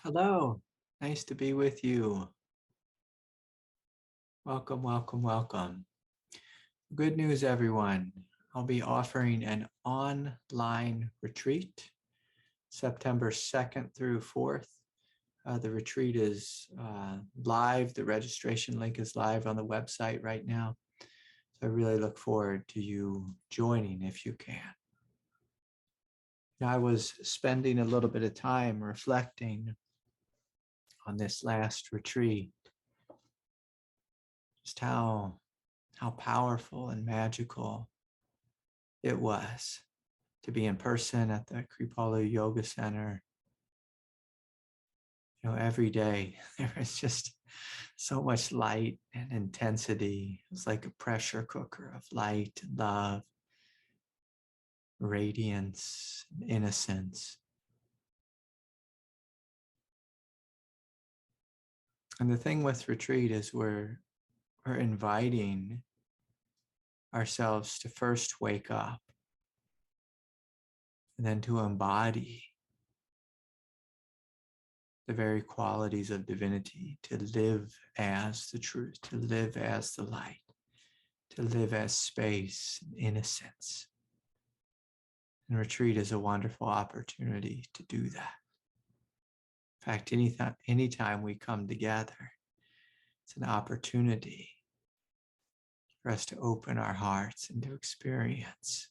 Hello, nice to be with you. Welcome, welcome, welcome. Good news, everyone. I'll be offering an online retreat September 2nd through 4th. The retreat is live. The registration link is live on the website right now. So I really look forward to you joining if you can. I was spending a little bit of time reflecting on this last retreat, just how powerful and magical it was to be in person at the Kripalu Yoga Center. Every day there was just so much light and intensity. It was like a pressure cooker of light and love, radiance, and innocence. And the thing with retreat is we're inviting ourselves to first wake up and then to embody the very qualities of divinity, to live as the truth, to live as the light, to live as space and innocence. And retreat is a wonderful opportunity to do that. In fact, anytime we come together, it's an opportunity for us to open our hearts and to experience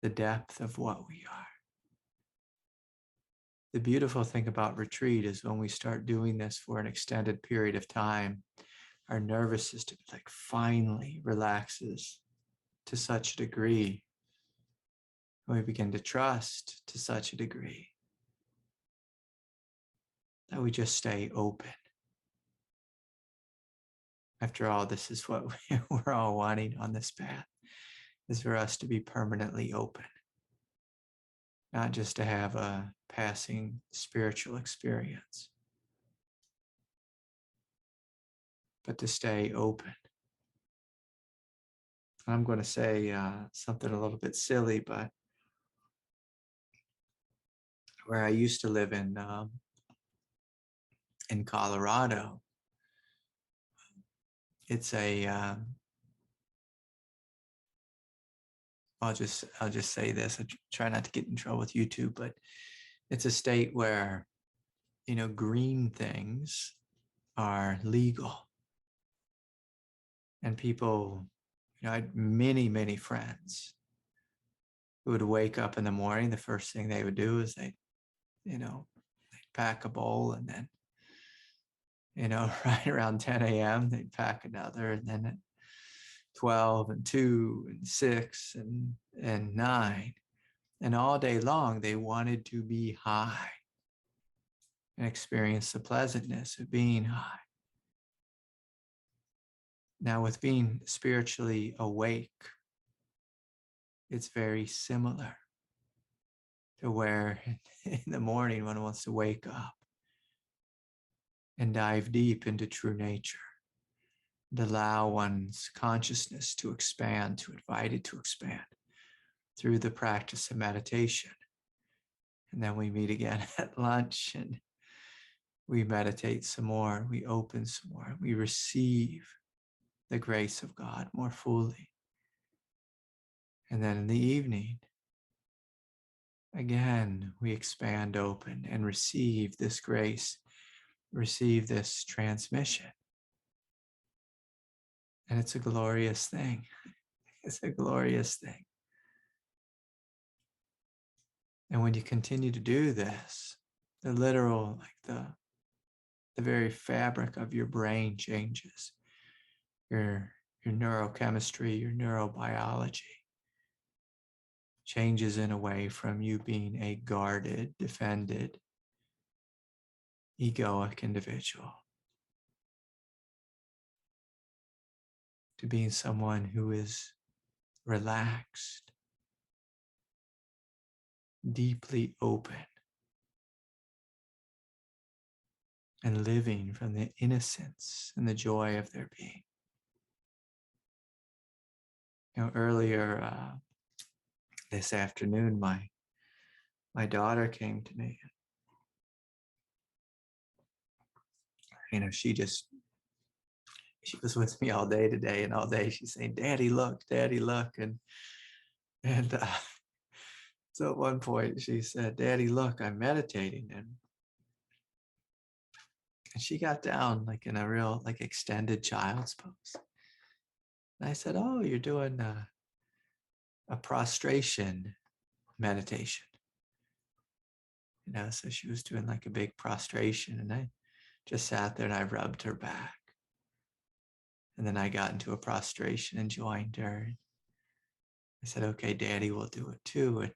the depth of what we are. The beautiful thing about retreat is when we start doing this for an extended period of time, our nervous system finally relaxes to such a degree. And we begin to trust to such a degree that we just stay open. After all, this is what we're all wanting on this path, is for us to be permanently open, not just to have a passing spiritual experience, but to stay open. I'm going to say something a little bit silly, but where I used to live in Colorado, it's a I'll just say this. I try not to get in trouble with YouTube, but it's a state where green things are legal, and people, I had many friends who would wake up in the morning. The first thing they would do is they'd pack a bowl, and then right around 10 a.m. they'd pack another, and then at 12 and 2 and 6 and 9, and all day long they wanted to be high and experience the pleasantness of being high. Now, with being spiritually awake, it's very similar to where in the morning one wants to wake up and dive deep into true nature, and allow one's consciousness to expand, to invite it to expand through the practice of meditation. And then we meet again at lunch and we meditate some more, we open some more, we receive the grace of God more fully. And then in the evening, again, we expand open and receive this grace, receive this transmission. And it's a glorious thing. It's a glorious thing. And when you continue to do this, the literal, the very fabric of your brain changes. Your neurochemistry, your neurobiology changes in a way from you being a guarded, defended, egoic individual to being someone who is relaxed, deeply open, and living from the innocence and the joy of their being. Earlier this afternoon, my daughter came to me. she was with me all day today, and all day she's saying, "Daddy, look, Daddy, look." And so at one point she said, "Daddy, look, I'm meditating." And she got down like in a real like extended child's pose. And I said, "Oh, you're doing a prostration meditation." So she was doing like a big prostration, and I just sat there and I rubbed her back. And then I got into a prostration and joined her. I said, "Okay, Daddy will do it too."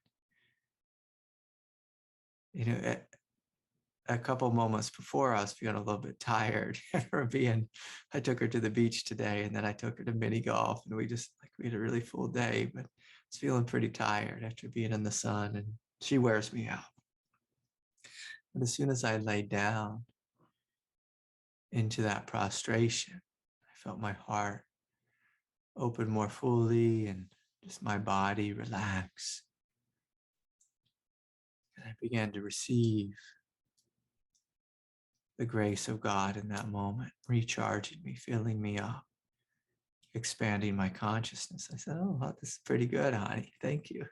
And a couple moments before, I was feeling a little bit tired I took her to the beach today, and then I took her to mini golf, and we had a really full day, but I was feeling pretty tired after being in the sun, and she wears me out. But as soon as I laid down into that prostration, I felt my heart open more fully and just my body relax. And I began to receive the grace of God in that moment, recharging me, filling me up, expanding my consciousness. I said, "Oh, wow, this is pretty good, honey. Thank you."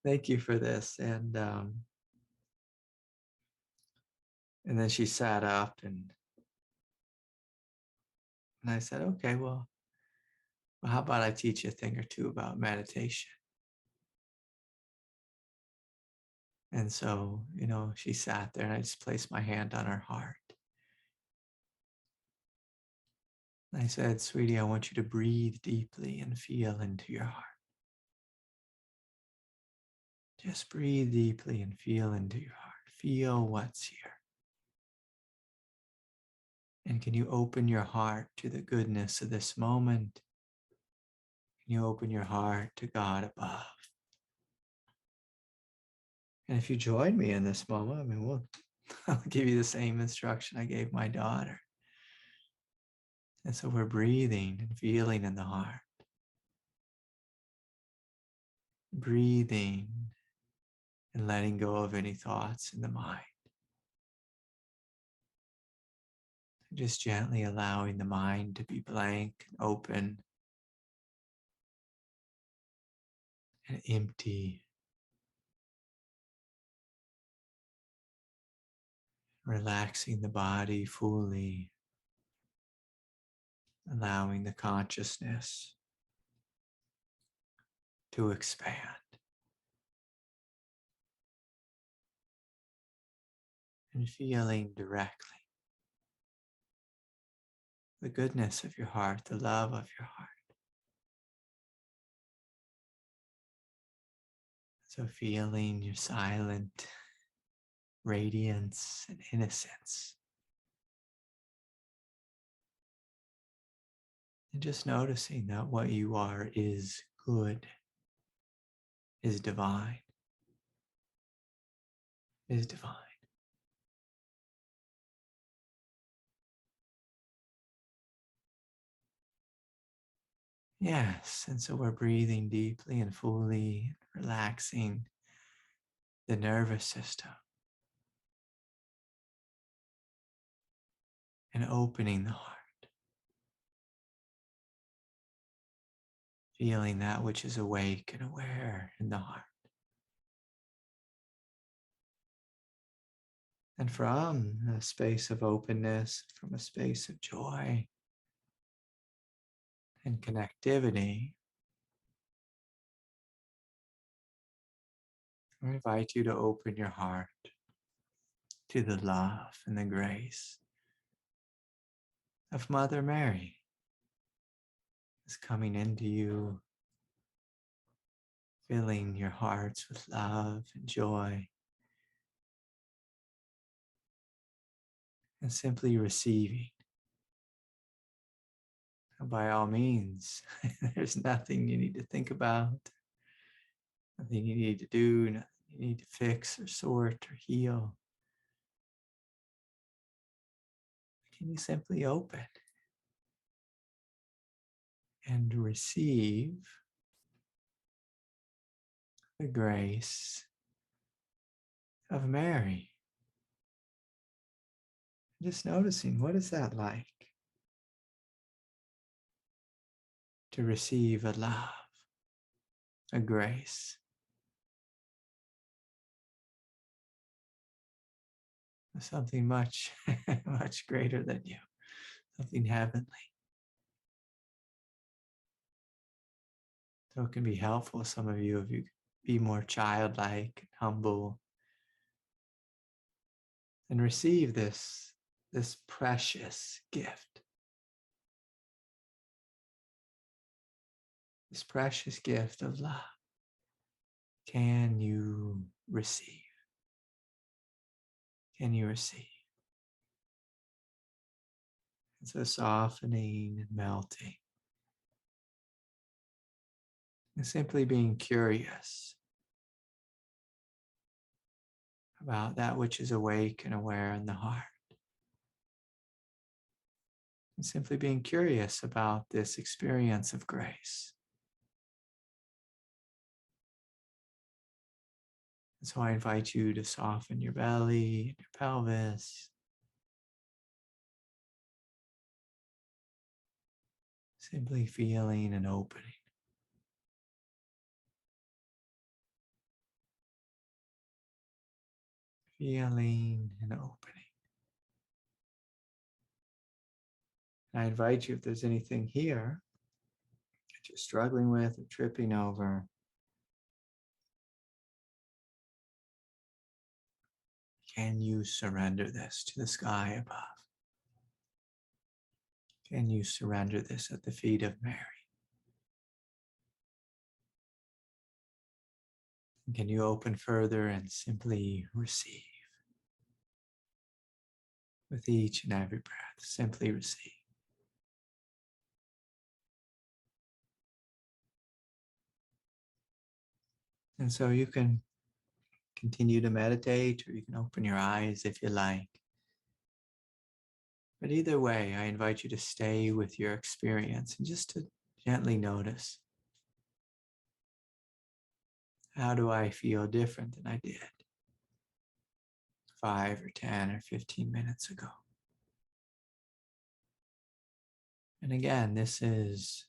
Thank you for this. And then she sat up, and I said, "Okay, well, how about I teach you a thing or two about meditation?" And so, she sat there, and I just placed my hand on her heart. And I said, "Sweetie, I want you to breathe deeply and feel into your heart. Just breathe deeply and feel into your heart. Feel what's here. And can you open your heart to the goodness of this moment? Can you open your heart to God above? And if you join me in this moment, I'll give you the same instruction I gave my daughter. And so we're breathing and feeling in the heart. Breathing and letting go of any thoughts in the mind. Just gently allowing the mind to be blank and open and empty. Relaxing the body fully. Allowing the consciousness to expand. And feeling directly the goodness of your heart, the love of your heart. So feeling your silent radiance and innocence. And just noticing that what you are is good, is divine, is divine. Yes, and so we're breathing deeply and fully, relaxing the nervous system and opening the heart. Feeling that which is awake and aware in the heart. And from a space of openness, from a space of joy and connectivity, I invite you to open your heart to the love and the grace of Mother Mary is coming into you, filling your hearts with love and joy, and simply receiving. And by all means, there's nothing you need to think about, nothing you need to do, nothing you need to fix or sort or heal. Can you simply open and receive the grace of Mary, Just noticing, what is that like to receive a love, a grace, something much, much greater than you, something heavenly. So it can be helpful, some of you, if you be more childlike, humble, and receive this precious gift. This precious gift of love. Can you receive? Can you receive? And so softening and melting. And simply being curious about that which is awake and aware in the heart. And simply being curious about this experience of grace. And so I invite you to soften your belly and your pelvis. Simply feeling and opening. Feeling and opening. And I invite you, if there's anything here that you're struggling with or tripping over, can you surrender this to the sky above? Can you surrender this at the feet of Mary? And can you open further and simply receive? With each and every breath, simply receive. And so you can continue to meditate, or you can open your eyes if you like. But either way, I invite you to stay with your experience and just to gently notice. How do I feel different than I did 5 or 10 or 15 minutes ago? And again, this is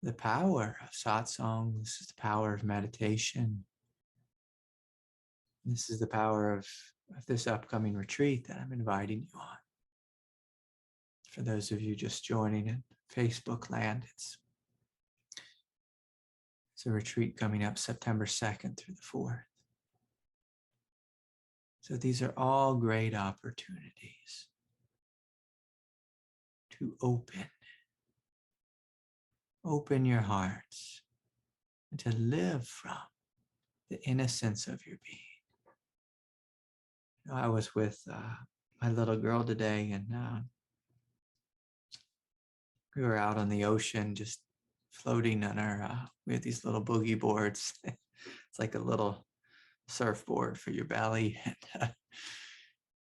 the power of satsang. This is the power of meditation. This is the power of this upcoming retreat that I'm inviting you on. For those of you just joining in Facebook land, it's a retreat coming up September 2nd through the 4th. So these are all great opportunities to open your hearts and to live from the innocence of your being. I was with my little girl today, and we were out on the ocean just floating on our, we had these little boogie boards. It's like a little surfboard for your belly. And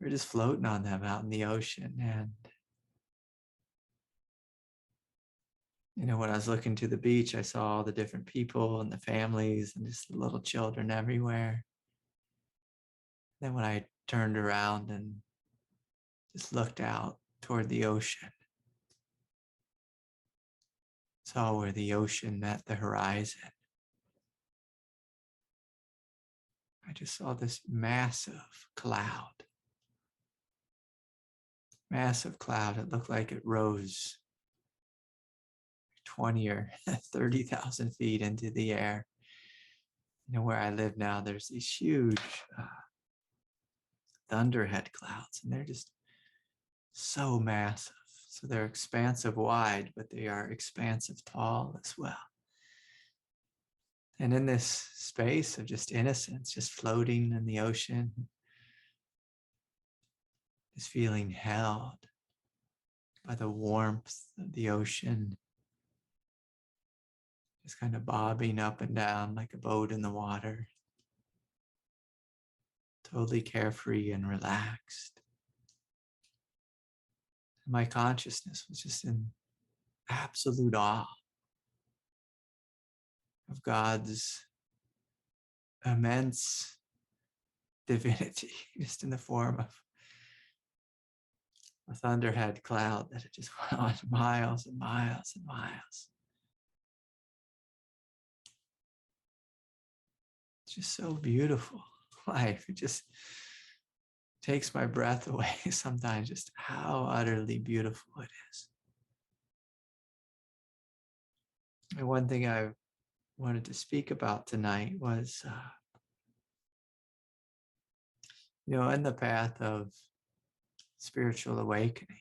we're just floating on them out in the ocean. And, when I was looking to the beach, I saw all the different people and the families and just the little children everywhere. Then when I turned around and just looked out toward the ocean, saw where the ocean met the horizon, I just saw this massive cloud. Massive cloud. It looked like it rose 20 or 30,000 feet into the air. Where I live now, there's these huge thunderhead clouds, and they're just so massive. So they're expansive wide, but they are expansive tall as well. And in this space of just innocence, just floating in the ocean, just feeling held by the warmth of the ocean, just kind of bobbing up and down like a boat in the water, totally carefree and relaxed. My consciousness was just in absolute awe of God's immense divinity, just in the form of a thunderhead cloud that it just went on miles and miles and miles. It's just so beautiful. Life, it just takes my breath away sometimes, just how utterly beautiful it is. And one thing I wanted to speak about tonight was, in the path of spiritual awakening,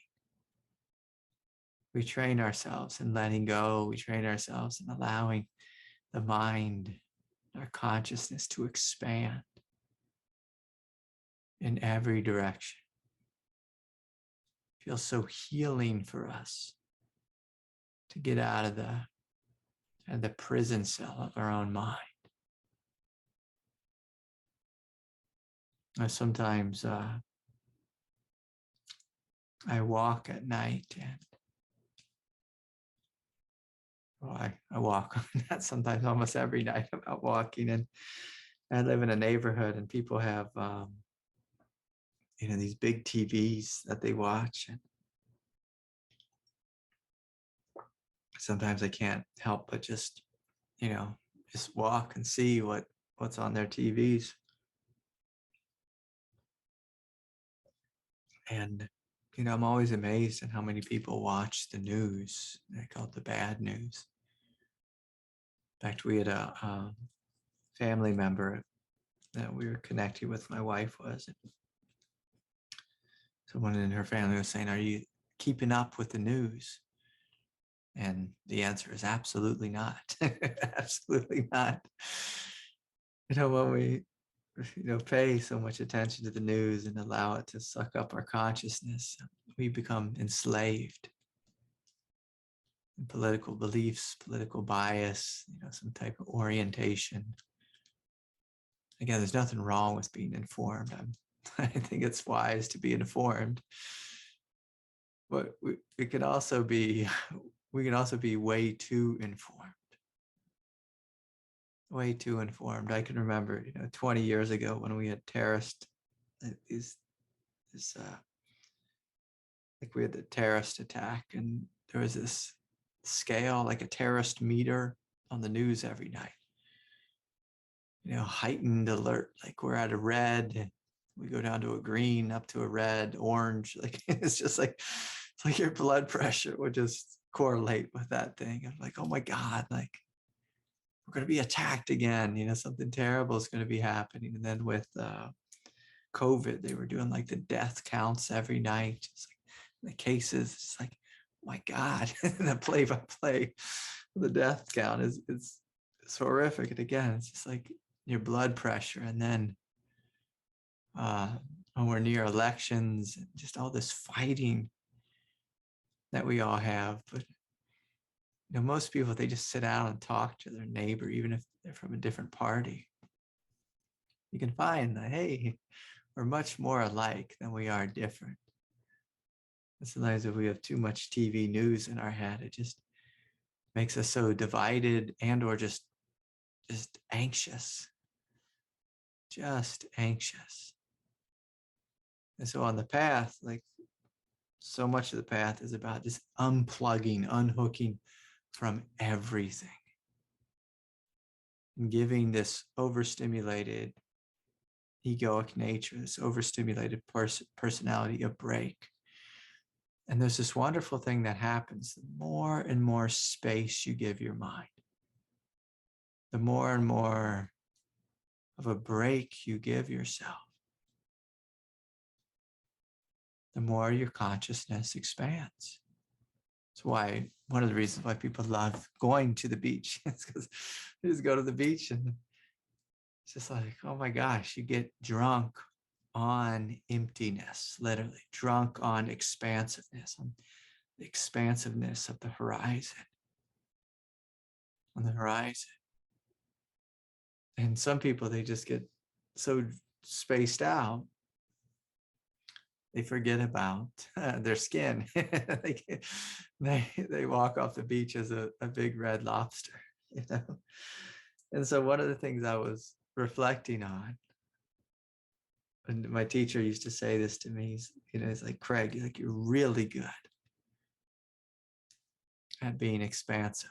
we train ourselves in letting go. We train ourselves in allowing the mind, our consciousness to expand in every direction. It feels so healing for us to get out of the prison cell of our own mind. Sometimes I walk at night and I walk not sometimes, almost every night I'm out walking, and I live in a neighborhood and people have these big TVs that they watch, and sometimes I can't help but just walk and see what's on their TVs. And I'm always amazed at how many people watch the news. They call it the bad news. In fact, we had a family member that we were connecting with, my wife was. Someone in her family was saying, "Are you keeping up with the news?" And the answer is absolutely not. Absolutely not. When we pay so much attention to the news and allow it to suck up our consciousness, we become enslaved in political beliefs, political bias, some type of orientation. Again, there's nothing wrong with being informed. I think it's wise to be informed, but we can also be way too informed. Way too informed. I can remember, 20 years ago when we had terrorist, we had the terrorist attack, and there was this scale, like a terrorist meter on the news every night. Heightened alert, like we're at a red, we go down to a green, up to a red, orange. Like it's like your blood pressure would just correlate with that thing. I'm like, oh my God, like we're going to be attacked again. Something terrible is going to be happening. And then with COVID, they were doing like the death counts every night. It's like the cases, it's like, oh my God, the play-by-play, the death count is horrific. And again, it's just like your blood pressure. And then when we're near elections, just all this fighting that we all have. But most people, they just sit down and talk to their neighbor, even if they're from a different party. You can find that, hey, we're much more alike than we are different. And sometimes if we have too much TV news in our head, it just makes us so divided and or just anxious. Just anxious. And so on the path, like so much of the path is about just unplugging, unhooking from everything. And giving this overstimulated egoic nature, this overstimulated personality a break. And there's this wonderful thing that happens. The more and more space you give your mind, the more and more of a break you give yourself, the more your consciousness expands. That's why one of the reasons why people love going to the beach is because they just go to the beach and it's just like, oh my gosh, you get drunk on emptiness, literally drunk on expansiveness, on the expansiveness of the horizon, on the horizon. And some people, they just get so spaced out, they forget about their skin. they walk off the beach as a big red lobster, And so one of the things I was reflecting on And my teacher used to say this to me. He's like, Craig, you're really good at being expansive.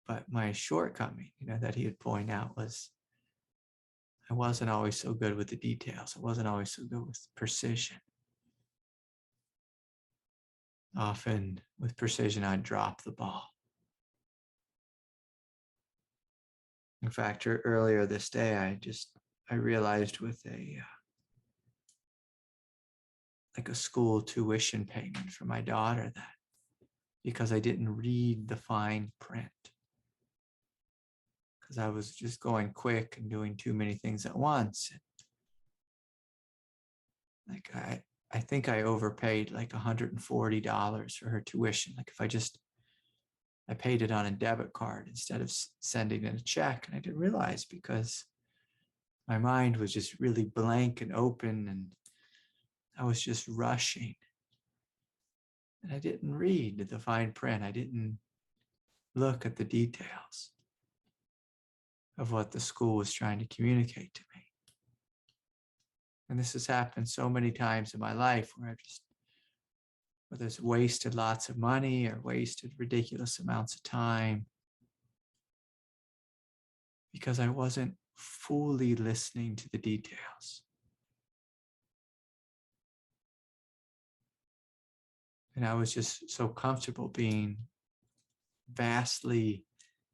But my shortcoming, that he would point out was I wasn't always so good with the details. I wasn't always so good with precision. Often with precision, I'd drop the ball. In fact, earlier this day, I realized with a school tuition payment for my daughter that because I didn't read the fine print, because I was just going quick and doing too many things at once. Like I think I overpaid like $140 for her tuition. Like if I paid it on a debit card instead of sending in a check. And I didn't realize because my mind was just really blank and open and I was just rushing. And I didn't read the fine print. I didn't look at the details of what the school was trying to communicate to me. And this has happened so many times in my life where whether it's wasted lots of money or wasted ridiculous amounts of time because I wasn't fully listening to the details. And I was just so comfortable being vastly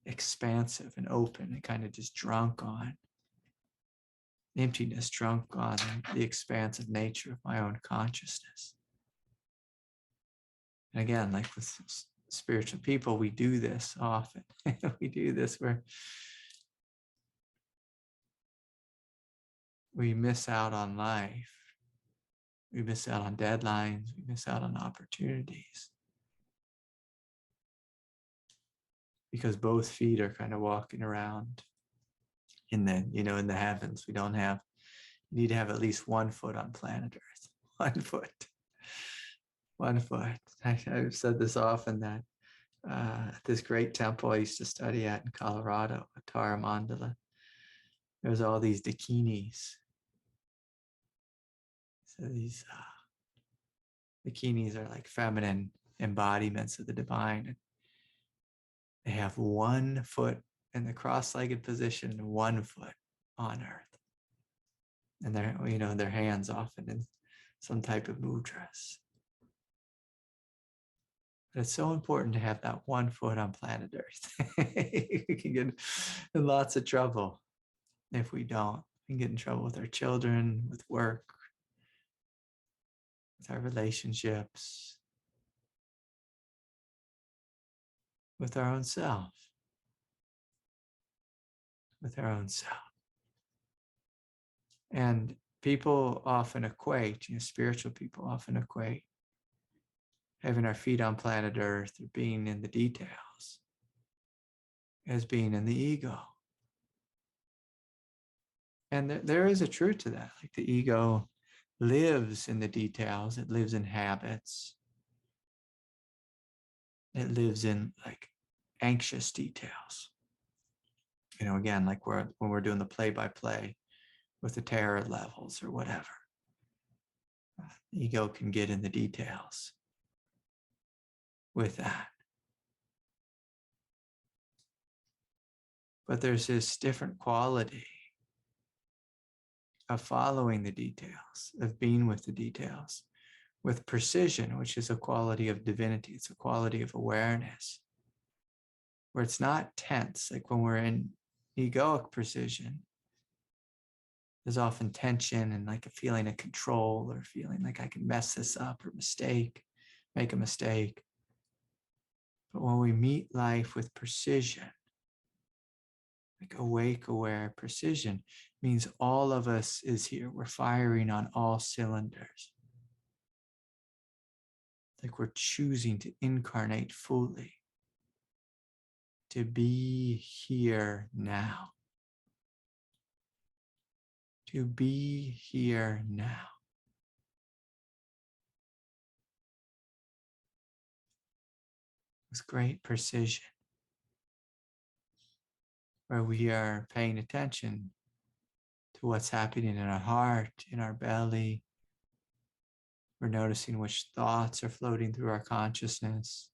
expansive and open and kind of just drunk on emptiness, drunk on the expansive nature of my own consciousness. And again, like with spiritual people, we do this often. We do this where we miss out on life. We miss out on deadlines. We miss out on opportunities. Because both feet are kind of walking around in the heavens. You need to have at least 1 foot on planet Earth. 1 foot. 1 foot. I've said this often that this great temple I used to study at in Colorado, Tara Mandala, there's all these dakinis. So these dakinis are like feminine embodiments of the divine. And they have 1 foot in the cross-legged position and 1 foot on earth. And their hands often in some type of mudras. But it's so important to have that 1 foot on planet Earth. We can get in lots of trouble if we don't. We can get in trouble with our children, with work, with our relationships, with our own self. With our own self. And people often equate, spiritual people often equate having our feet on planet Earth or being in the details as being in the ego. And there is a truth to that. Like the ego lives in the details. It lives in habits. It lives in like anxious details. Again, like when we're doing the play-by-play with the terror levels or whatever. The ego can get in the details with that. But there's this different quality of following the details, of being with the details, with precision, which is a quality of divinity. It's a quality of awareness, where it's not tense. Like when we're in egoic precision, there's often tension and like a feeling of control or feeling like I can mess this up or make a mistake. But when we meet life with precision, like awake, aware precision, means all of us is here. We're firing on all cylinders. Like we're choosing to incarnate fully, to be here now. To be here now. With great precision, where we are paying attention to what's happening in our heart, in our belly. We're noticing which thoughts are floating through our consciousness.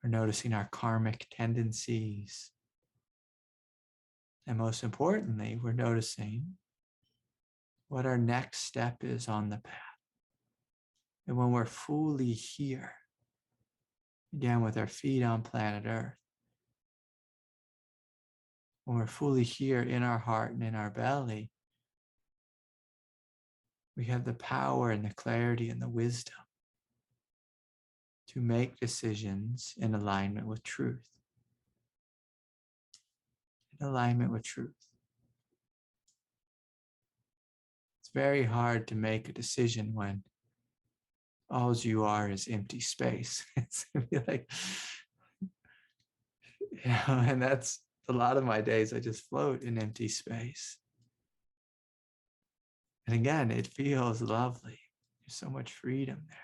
We're noticing our karmic tendencies. And most importantly, we're noticing what our next step is on the path. And when we're fully here, again with our feet on planet Earth, when we're fully here in our heart and in our belly, we have the power and the clarity and the wisdom to make decisions in alignment with truth. In alignment with truth. It's very hard to make a decision when all you are is empty space. It's like, and that's a lot of my days. I just float in empty space. And again, it feels lovely. There's so much freedom there.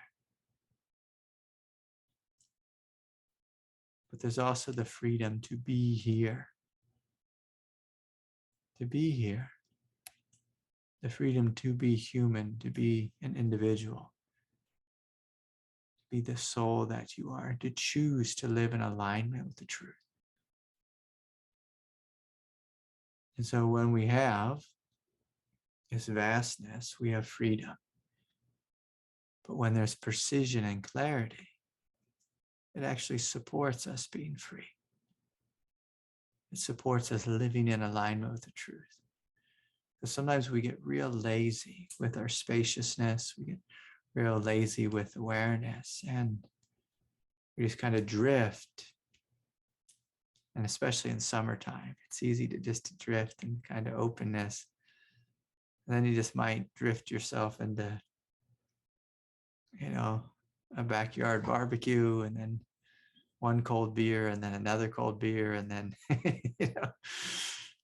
But there's also the freedom to be here. To be here. The freedom to be human, to be an individual. To be the soul that you are, to choose to live in alignment with the truth. And so when we have this vastness, we have freedom. But when there's precision and clarity, it actually supports us being free. It supports us living in alignment with the truth. Because sometimes we get real lazy with our spaciousness. We get real lazy with awareness. And we just kind of drift. And especially in summertime, it's easy to just drift in kind of openness. And then you just might drift yourself into, a backyard barbecue, and then one cold beer, and then another cold beer, and then,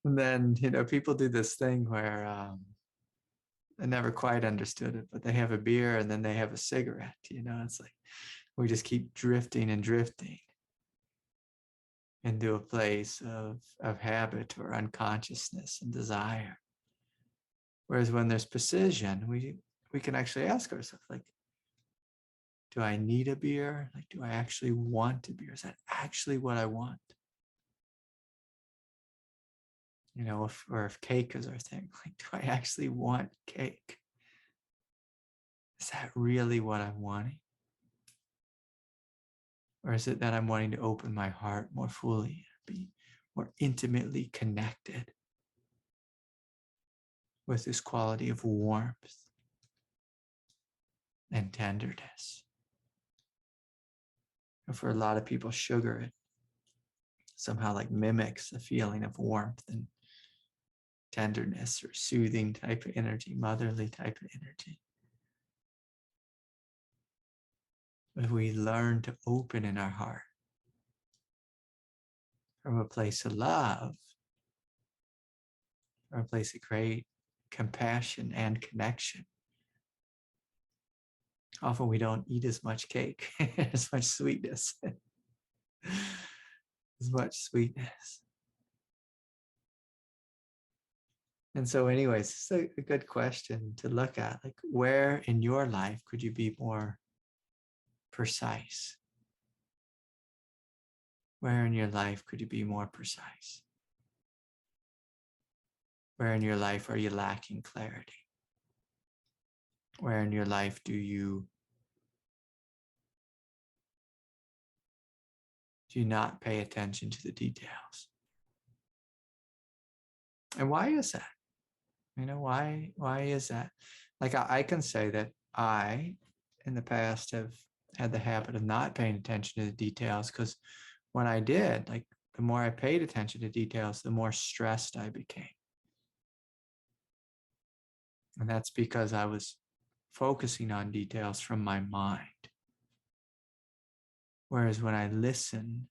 and then, people do this thing where I never quite understood it, but they have a beer and then they have a cigarette, it's like we just keep drifting and drifting into a place of habit or unconsciousness and desire. Whereas when there's precision, we can actually ask ourselves, like, do I need a beer? Like, do I actually want a beer? Is that actually what I want? If cake is our thing, like, do I actually want cake? Is that really what I'm wanting? Or is it that I'm wanting to open my heart more fully, be more intimately connected with this quality of warmth and tenderness? And for a lot of people, sugar, it somehow like mimics a feeling of warmth and tenderness or soothing type of energy, motherly type of energy. If we learn to open in our heart from a place of love, from a place of great compassion and connection, often we don't eat as much cake, as much sweetness, as much sweetness. And so anyways, it's a good question to look at. Like, where in your life could you be more precise? Where in your life could you be more precise? Where in your life are you lacking clarity? Where in your life do you not pay attention to the details? And why is that? Why is that? Like, I can say that I, in the past, have had the habit of not paying attention to the details, because when I did, like, the more I paid attention to details, the more stressed I became. And that's because I was focusing on details from my mind. Whereas when I listen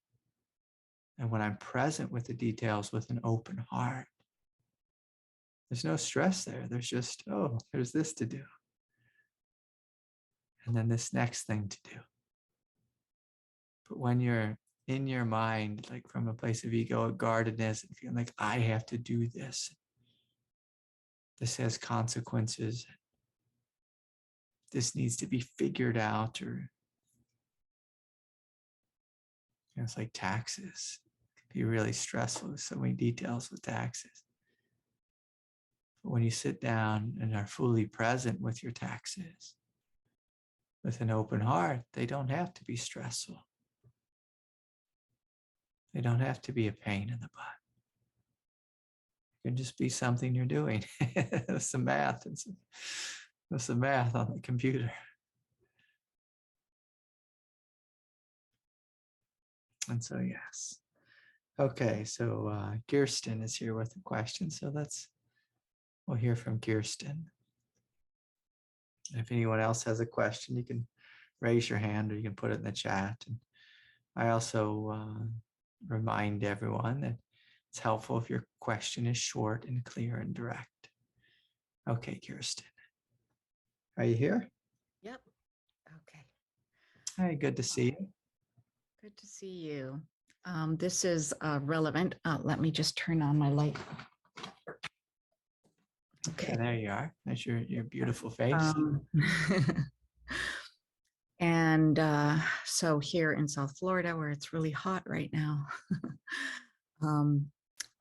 and when I'm present with the details with an open heart, there's no stress there. There's just, oh, there's this to do. And then this next thing to do. But when you're in your mind, like from a place of egoic guardedness and feeling like I have to do this, this has consequences. This needs to be figured out, or it's like taxes. It can be really stressful with so many details with taxes. But when you sit down and are fully present with your taxes, with an open heart, they don't have to be stressful. They don't have to be a pain in the butt. It can just be something you're doing. Some math and some math on the computer. And so, yes. Okay, so Kirsten is here with a question. So we'll hear from Kirsten. If anyone else has a question, you can raise your hand or you can put it in the chat. And I also remind everyone that it's helpful if your question is short and clear and direct. Okay, Kirsten. Are you here? Yep. Okay. Hi, good to see you. Good to see you. This is relevant. Let me just turn on my light. Okay. Yeah, there you are. That's your beautiful face. And so here in South Florida, where it's really hot right now,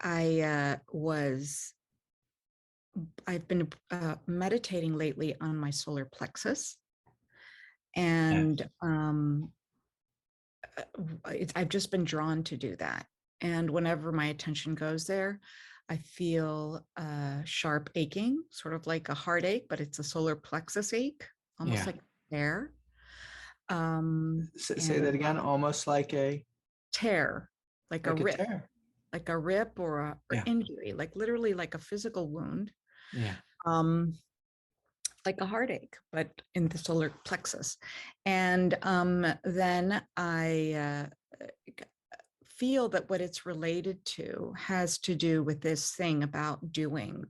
I've been meditating lately on my solar plexus, and I've just been drawn to do that. And whenever my attention goes there, I feel sharp aching, sort of like a heartache, but it's a solar plexus ache, almost like hair. Say that again. Almost like a tear, like a rip, tear. like a rip or injury, like literally like a physical wound. Yeah. Like a heartache, but in the solar plexus. And then I feel that what it's related to has to do with this thing about doing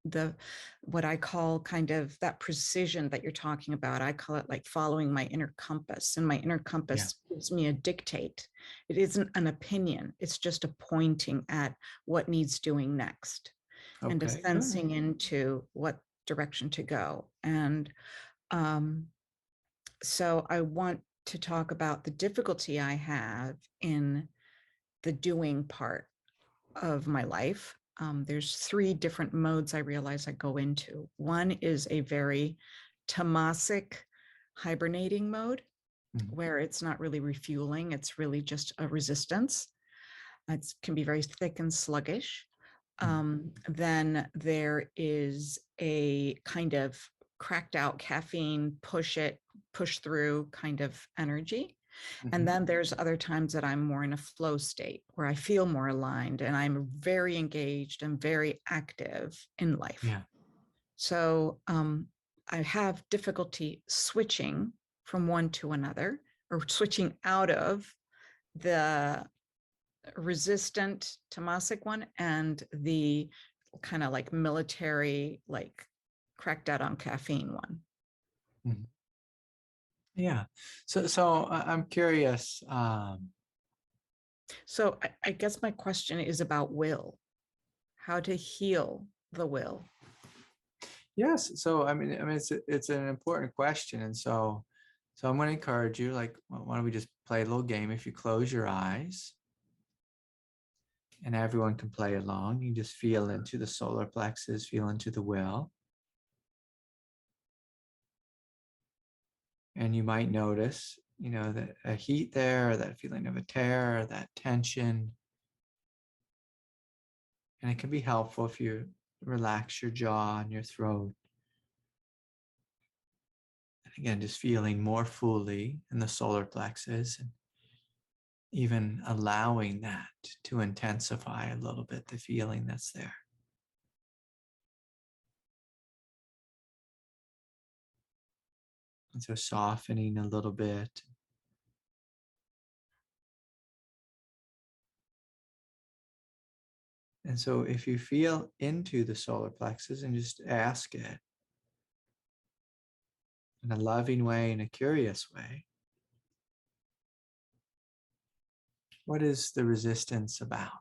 the what I call kind of that precision that you're talking about. I call it like following my inner compass, and my inner compass gives me a dictate. It isn't an opinion. It's just a pointing at what needs doing next, and a sensing into what direction to go. And so I want to talk about the difficulty I have in the doing part of my life. There's 3 different modes I realize I go into. One is a very tamasic hibernating mode, where it's not really refueling, it's really just a resistance. It can be very thick and sluggish. Then there is a kind of cracked out caffeine, push through kind of energy. And then there's other times that I'm more in a flow state where I feel more aligned and I'm very engaged and very active in life. Yeah. So I have difficulty switching from one to another, or switching out of the resistant tamasic one and the kind of like military, like cracked out on caffeine one. Yeah. So I'm curious. So I guess my question is about will, how to heal the will. Yes. So I mean, it's an important question, and so I'm going to encourage you. Like, why don't we just play a little game? If you close your eyes, and everyone can play along, you just feel into the solar plexus, feel into the will. And you might notice, that a heat there, or that feeling of a tear, or that tension. And it can be helpful if you relax your jaw and your throat. And again, just feeling more fully in the solar plexus, and even allowing that to intensify a little bit, the feeling that's there. And so softening a little bit. And so if you feel into the solar plexus and just ask it in a loving way, in a curious way, what is the resistance about?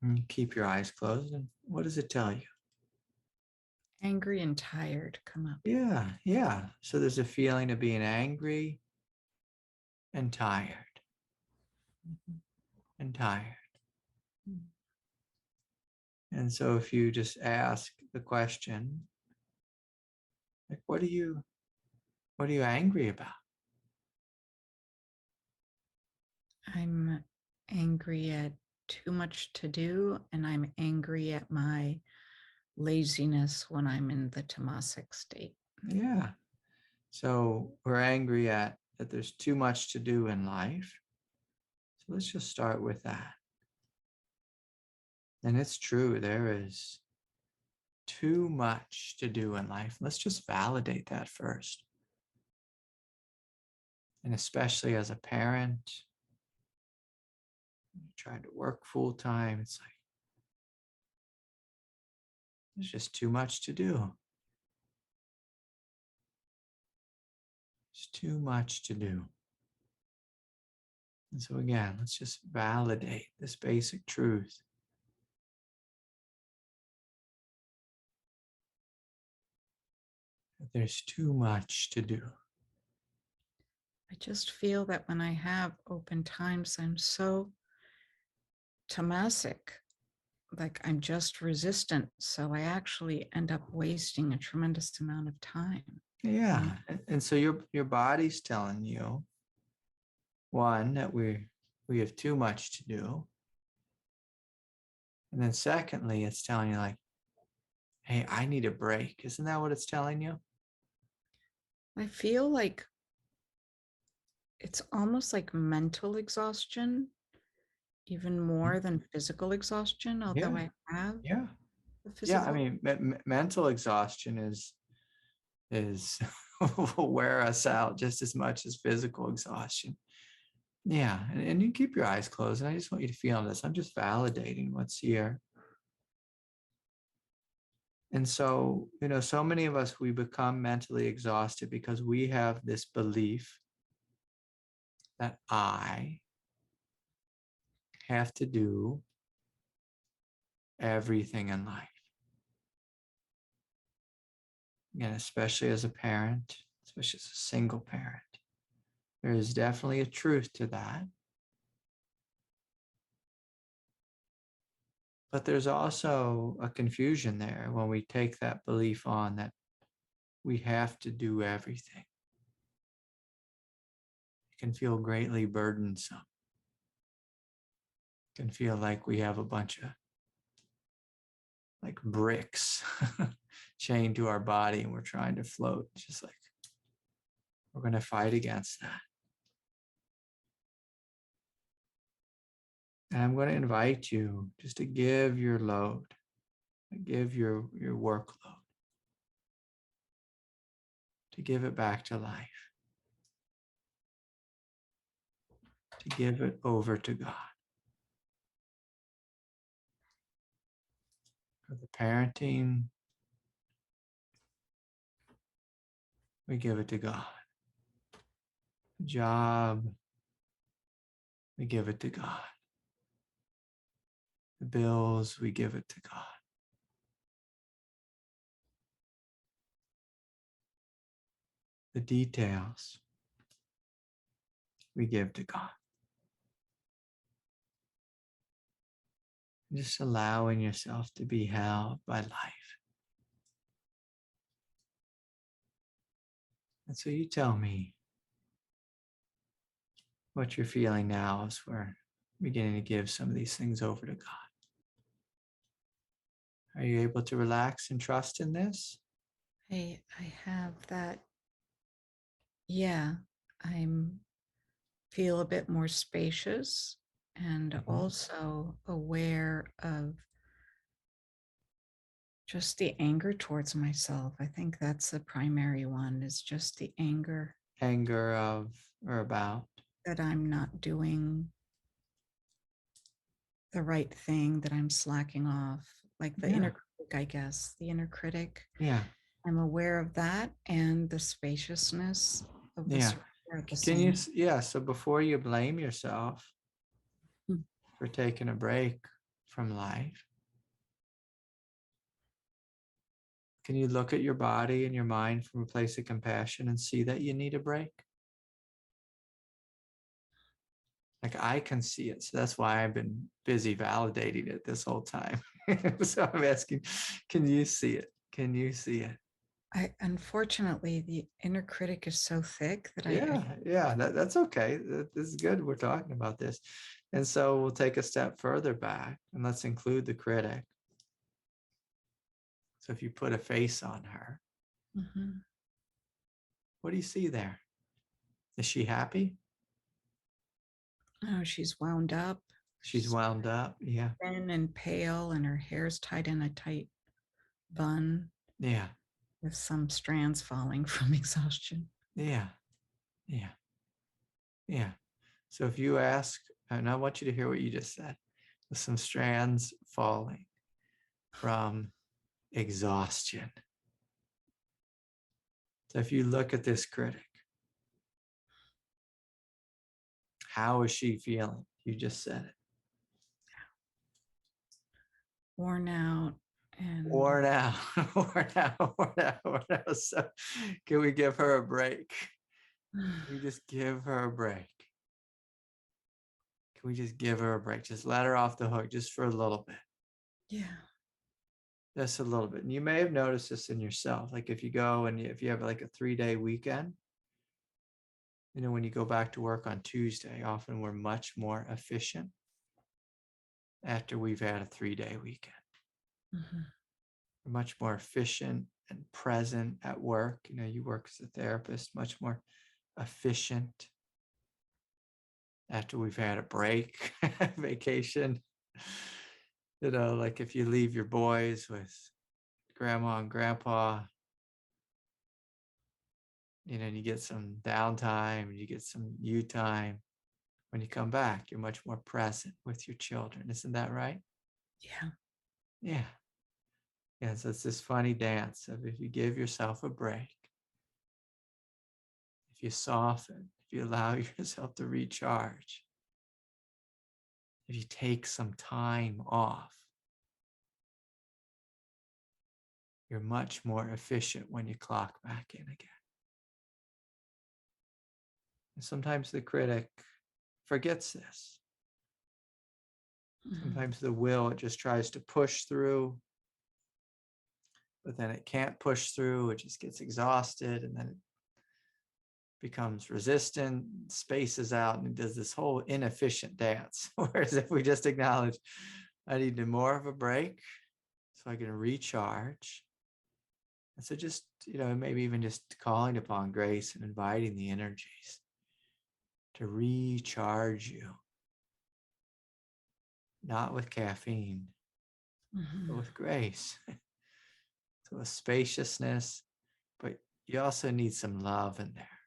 And you keep your eyes closed. And what does it tell you? Angry and tired come up. Yeah, yeah. So there's a feeling of being angry and tired and tired. And so if you just ask the question, like, what are you angry about? I'm angry at too much to do, and I'm angry at my laziness when I'm in the tamasic state. Yeah. So we're angry at that there's too much to do in life. So let's just start with that. And it's true, there is too much to do in life. Let's just validate that first. And especially as a parent, trying to work full time, it's like, there's just too much to do. There's too much to do. And so again, let's just validate this basic truth. That there's too much to do. I just feel that when I have open times, I'm so tamasic, like I'm just resistant. So I actually end up wasting a tremendous amount of time. Yeah. And so your body's telling you, one, that we have too much to do. And then secondly, it's telling you like, hey, I need a break. Isn't that what it's telling you? I feel like it's almost like mental exhaustion, even more than physical exhaustion, although Yeah. I have Yeah. the Yeah. I physical. mean, mental exhaustion is will wear us out just as much as physical exhaustion. Yeah. And you keep your eyes closed. And I just want you to feel this. I'm just validating what's here. And so, so many of us, we become mentally exhausted because we have this belief that I have to do everything in life. And especially as a parent, especially as a single parent, there is definitely a truth to that. But there's also a confusion there when we take that belief on that we have to do everything. It can feel greatly burdensome. It can feel like we have a bunch of like bricks chained to our body and we're trying to float, just like we're going to fight against that. And I'm going to invite you just to give your load, give your workload, to give it back to life, to give it over to God. For the parenting, we give it to God. The job, we give it to God. The bills, we give it to God. The details, we give to God. Just allowing yourself to be held by life. And so you tell me what you're feeling now as we're beginning to give some of these things over to God. Are you able to relax and trust in this? I have that. Yeah, I'm feel a bit more spacious and also aware of just the anger towards myself. I think that's the primary one, is just the anger Anger of or about? that I'm not doing the right thing, that I'm slacking off, like the inner critic, I guess, the inner critic. Yeah. I'm aware of that and the spaciousness of the surrender at the Can you, same. so before you blame yourself for taking a break from life? Can you look at your body and your mind from a place of compassion and see that you need a break? Like I can see it. So that's why I've been busy validating it this whole time. So I'm asking, can you see it? Can you see it? Unfortunately, the inner critic is so thick that Yeah, that's okay. This is good. We're talking about this. And so we'll take a step further back and let's include the critic. So if you put a face on her, Mhm. what do you see there? Is she happy? Oh, she's wound up. She's wound up. Yeah. Thin and pale, and her hair's tied in a tight bun Yeah. with some strands falling from exhaustion. Yeah. Yeah. Yeah. So if you ask, and I want you to hear what you just said, with some strands falling from exhaustion. So if you look at this critic, how is she feeling? You just said it. Worn out and Worn out, worn out, worn out, worn out. So can we give her a break? Can we just give her a break? Can we just give her a break? Just let her off the hook just for a little bit. yeah. Just a little bit. And you may have noticed this in yourself. Like if you go and if you have like a 3-day weekend, when you go back to work on Tuesday, often we're much more efficient after we've had a 3-day weekend. Mhm. We're much more efficient and present at work. You work as a therapist, much more efficient after we've had a break, vacation. Like if you leave your boys with grandma and grandpa, you get some downtime, you get some you time. When you come back, you're much more present with your children. Isn't that right? Yeah. Yeah. Yeah. So it's this funny dance of if you give yourself a break, if you soften, if you allow yourself to recharge, if you take some time off, you're much more efficient when you clock back in again. And sometimes the critic forgets this. Mhm. Sometimes the will, it just tries to push through, but then it can't push through. It just gets exhausted and then it becomes resistant, spaces out, and it does this whole inefficient dance. Whereas if we just acknowledge, I need more of a break so I can recharge. And so just, maybe even just calling upon grace and inviting the energies to recharge you, not with caffeine, but Mhm. with grace. So with spaciousness, but you also need some love in there,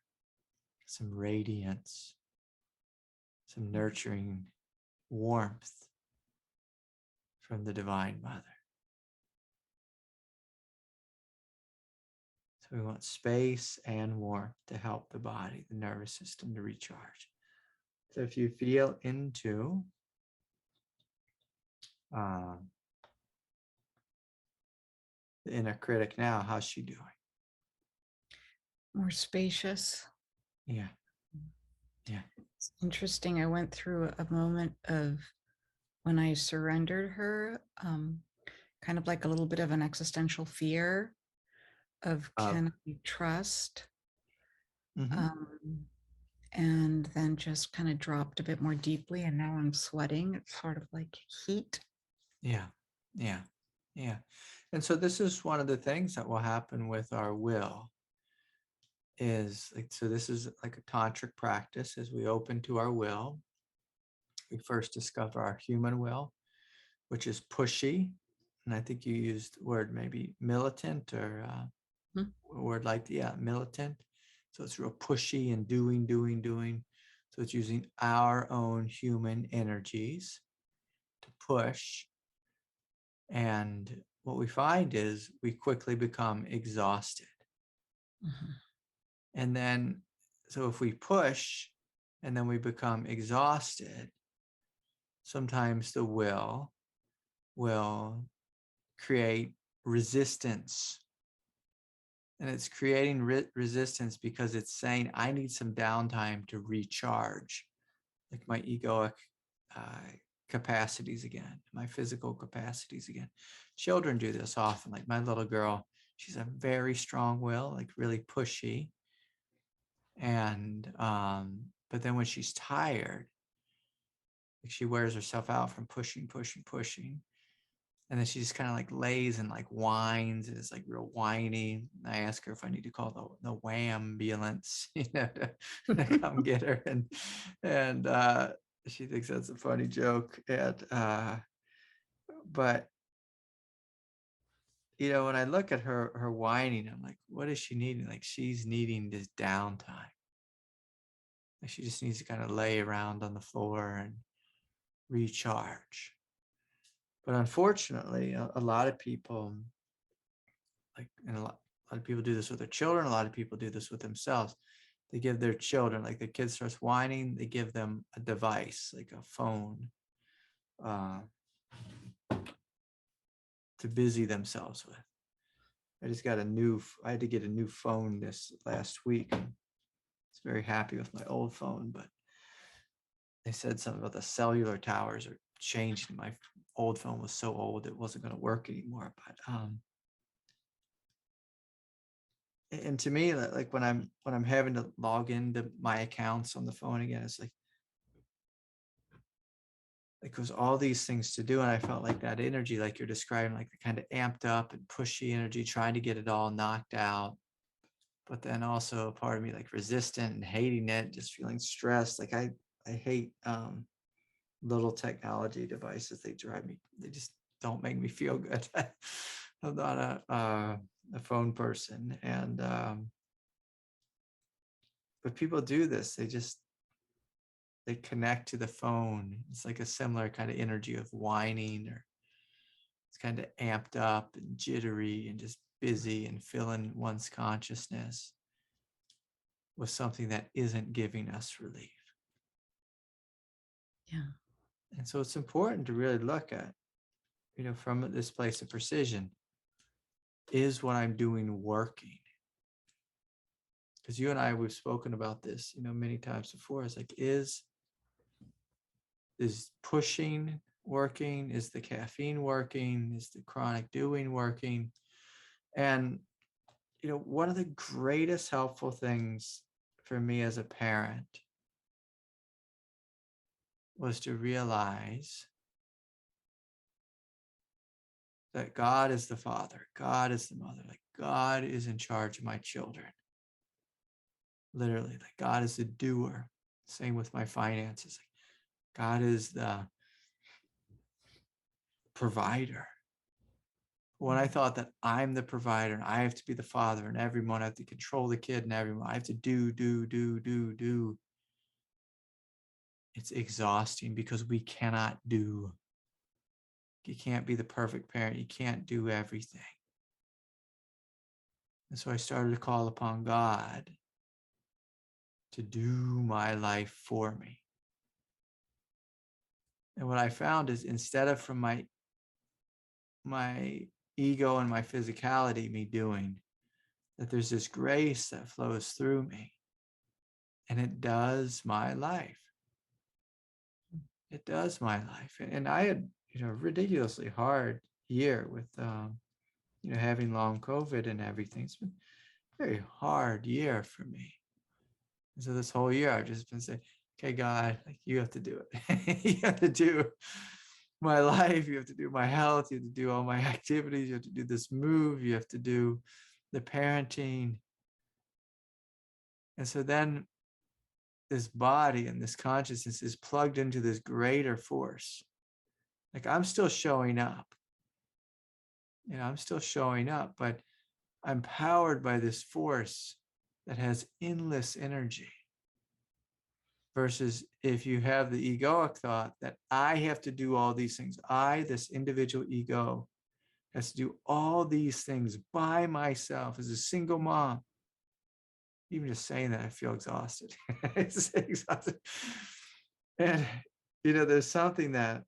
some radiance, some nurturing warmth from the Divine Mother. So we want space and warmth to help the body, the nervous system to recharge. So if you feel into the inner critic now, how's she doing? More spacious. Yeah. Yeah. It's interesting. I went through a moment of when I surrendered her, kind of like a little bit of an existential fear of can I trust? Mm-hmm. And then just kind of dropped a bit more deeply. And now I'm sweating. It's sort of like heat. Yeah. Yeah. Yeah. And so this is one of the things that will happen with our will is like, so this is like a tantric practice as we open to our will. We first discover our human will, which is pushy. And I think you used the word maybe militant or a word like, militant. So it's real pushy and doing. So it's using our own human energies to push. And what we find is we quickly become exhausted. Mhm. And then, so if we push and then we become exhausted, sometimes the will will create resistance. And it's creating resistance because it's saying, I need some downtime to recharge, like my egoic capacities again, my physical capacities again. Children do this often. Like my little girl, she's a very strong will, like really pushy. And, but then when she's tired, like she wears herself out from pushing. And then she just kind of like lays and like whines and is like real whiny. I ask her if I need to call the ambulance, to come get her. And she thinks that's a funny joke. But when I look at her whining, I'm like, what is she needing? Like she's needing this downtime. Like she just needs to kind of lay around on the floor and recharge. But unfortunately, a lot of people, and a lot of people do this with their children. A lot of people do this with themselves. They give their children, like the kid starts whining, they give them a device, like a phone, to busy themselves with. I had to get a new phone this last week. I was very happy with my old phone, but they said something about the cellular towers are changing. My old phone was so old it wasn't going to work anymore. But and to me, like when I'm having to log into my accounts on the phone again, it's like there's all these things to do, and I felt like that energy, like you're describing, like the kind of amped up and pushy energy, trying to get it all knocked out. But then also a part of me like resistant and hating it, just feeling stressed. Like I hate little technology devices. They just don't make me feel good. I'm not a phone person. And but people do this. They connect to the phone. It's like a similar kind of energy of whining, or it's kind of amped up and jittery and just busy and filling one's consciousness with something that isn't giving us relief. Yeah. And so it's important to really look at, from this place of precision, is what I'm doing working? Because you and I, we've spoken about this, many times before. It's like, is pushing working? Is the caffeine working? Is the chronic doing working? And, one of the greatest helpful things for me as a parent was to realize that God is the father, God is the mother, like God is in charge of my children. Literally, like God is the doer. Same with my finances. Like God is the provider. When I thought that I'm the provider and I have to be the father and everyone, I have to control the kid and everyone, I have to do. It's exhausting because we cannot do. You can't be the perfect parent. You can't do everything. And so I started to call upon God to do my life for me. And what I found is, instead of from my ego and my physicality, me doing, that there's this grace that flows through me, and it does my life. It does my life. And I had, a ridiculously hard year with, having long COVID and everything. It's been a very hard year for me. And so this whole year, I've just been saying, okay, God, like you have to do it. You have to do my life. You have to do my health. You have to do all my activities. You have to do this move. You have to do the parenting. And so then this body and this consciousness is plugged into this greater force. Like I'm still showing up. I'm still showing up, but I'm powered by this force that has endless energy. Versus if you have the egoic thought that I have to do all these things, this individual ego, has to do all these things by myself as a single mom. Even just saying that, I feel exhausted. It's exhausted. And, there's something that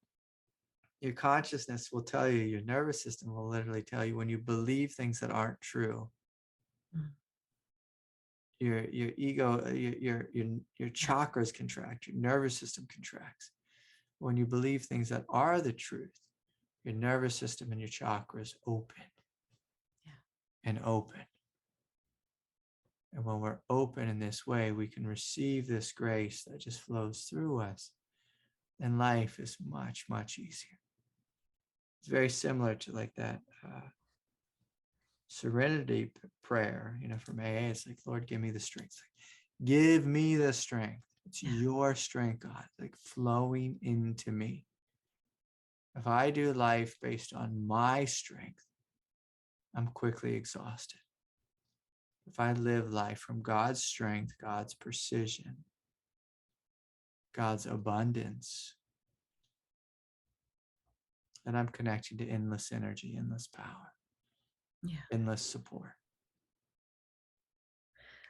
Your consciousness will tell you, your nervous system will literally tell you when you believe things that aren't true. Your ego, your chakras contract, your nervous system contracts. When you believe things that are the truth, your nervous system and your chakras open and open. And when we're open in this way, we can receive this grace that just flows through us. And life is much, much easier. It's very similar to like that serenity prayer, from AA. It's like, Lord, give me the strength. Like, give me the strength. It's your strength, God, like flowing into me. If I do life based on my strength, I'm quickly exhausted. If I live life from God's strength, God's precision, God's abundance, then I'm connecting to endless energy, endless power, endless support.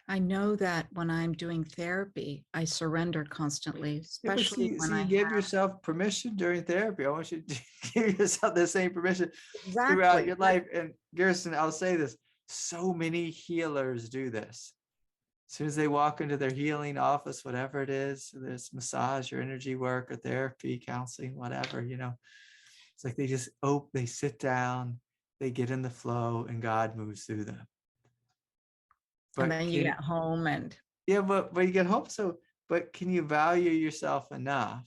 I know that when I'm doing therapy, I surrender constantly, especially when I give yourself permission during therapy. I want you to give yourself the same permission throughout your life. And Garrison, I'll say this, so many healers do this. As soon as they walk into their healing office, whatever it is, there's massage or energy work or therapy, counseling, whatever, it's like they just they sit down, they get in the flow, and God moves through them. But and then you get home and but you get home. But can you value yourself enough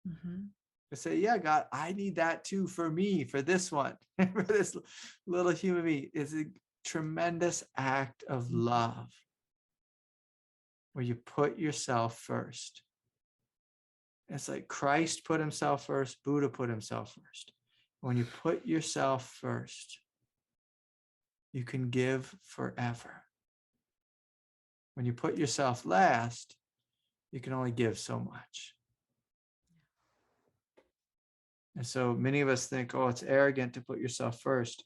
to say, yeah, God, I need that too for me, for this one, for this little human being? It's a tremendous act of love where you put yourself first. It's like Christ put himself first, Buddha put himself first. When you put yourself first, you can give forever. When you put yourself last, you can only give so much. And so many of us think, oh, it's arrogant to put yourself first.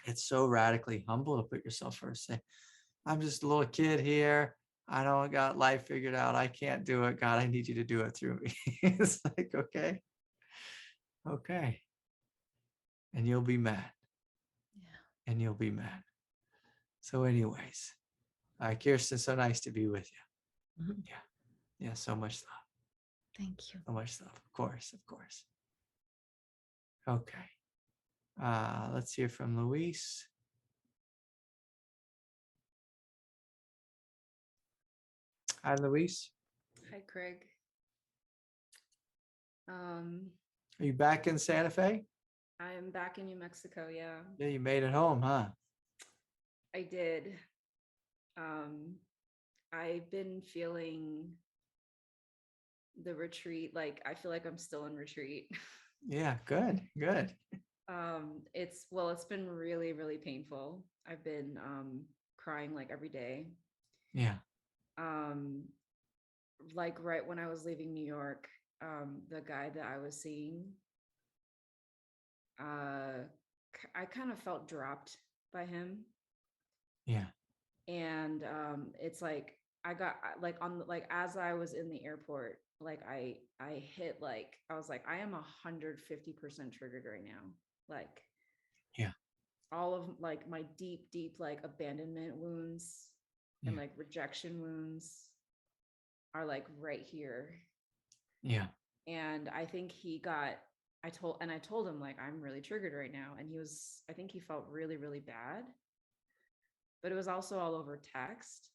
It's so radically humble to put yourself first. Say, I'm just a little kid here. I don't got life figured out. I can't do it. God, I need you to do it through me. It's like, okay. And you'll be mad. Yeah. And you'll be mad. So anyways, Kirsten, so nice to be with you. Yeah, so much love. Thank you. So much love. Of course. Okay. Let's hear from Luis. Hi, Luis. Hi, Craig. Are you back in Santa Fe? I'm back in New Mexico, yeah. Yeah, you made it home, huh? I did. I've been feeling the retreat, like I feel like I'm still in retreat. Yeah, good. It's been really, really painful. I've been crying like every day. Yeah. Like right when I was leaving New York, the guy that I was seeing, I kind of felt dropped by him. Yeah. And it's like I got like as I was in the airport, like I hit like I was like I am 150% triggered right now. Like all of like my deep like abandonment wounds and like rejection wounds are like right here. Yeah. And I think I told him like I'm really triggered right now, and I think he felt really, really bad, but it was also all over text.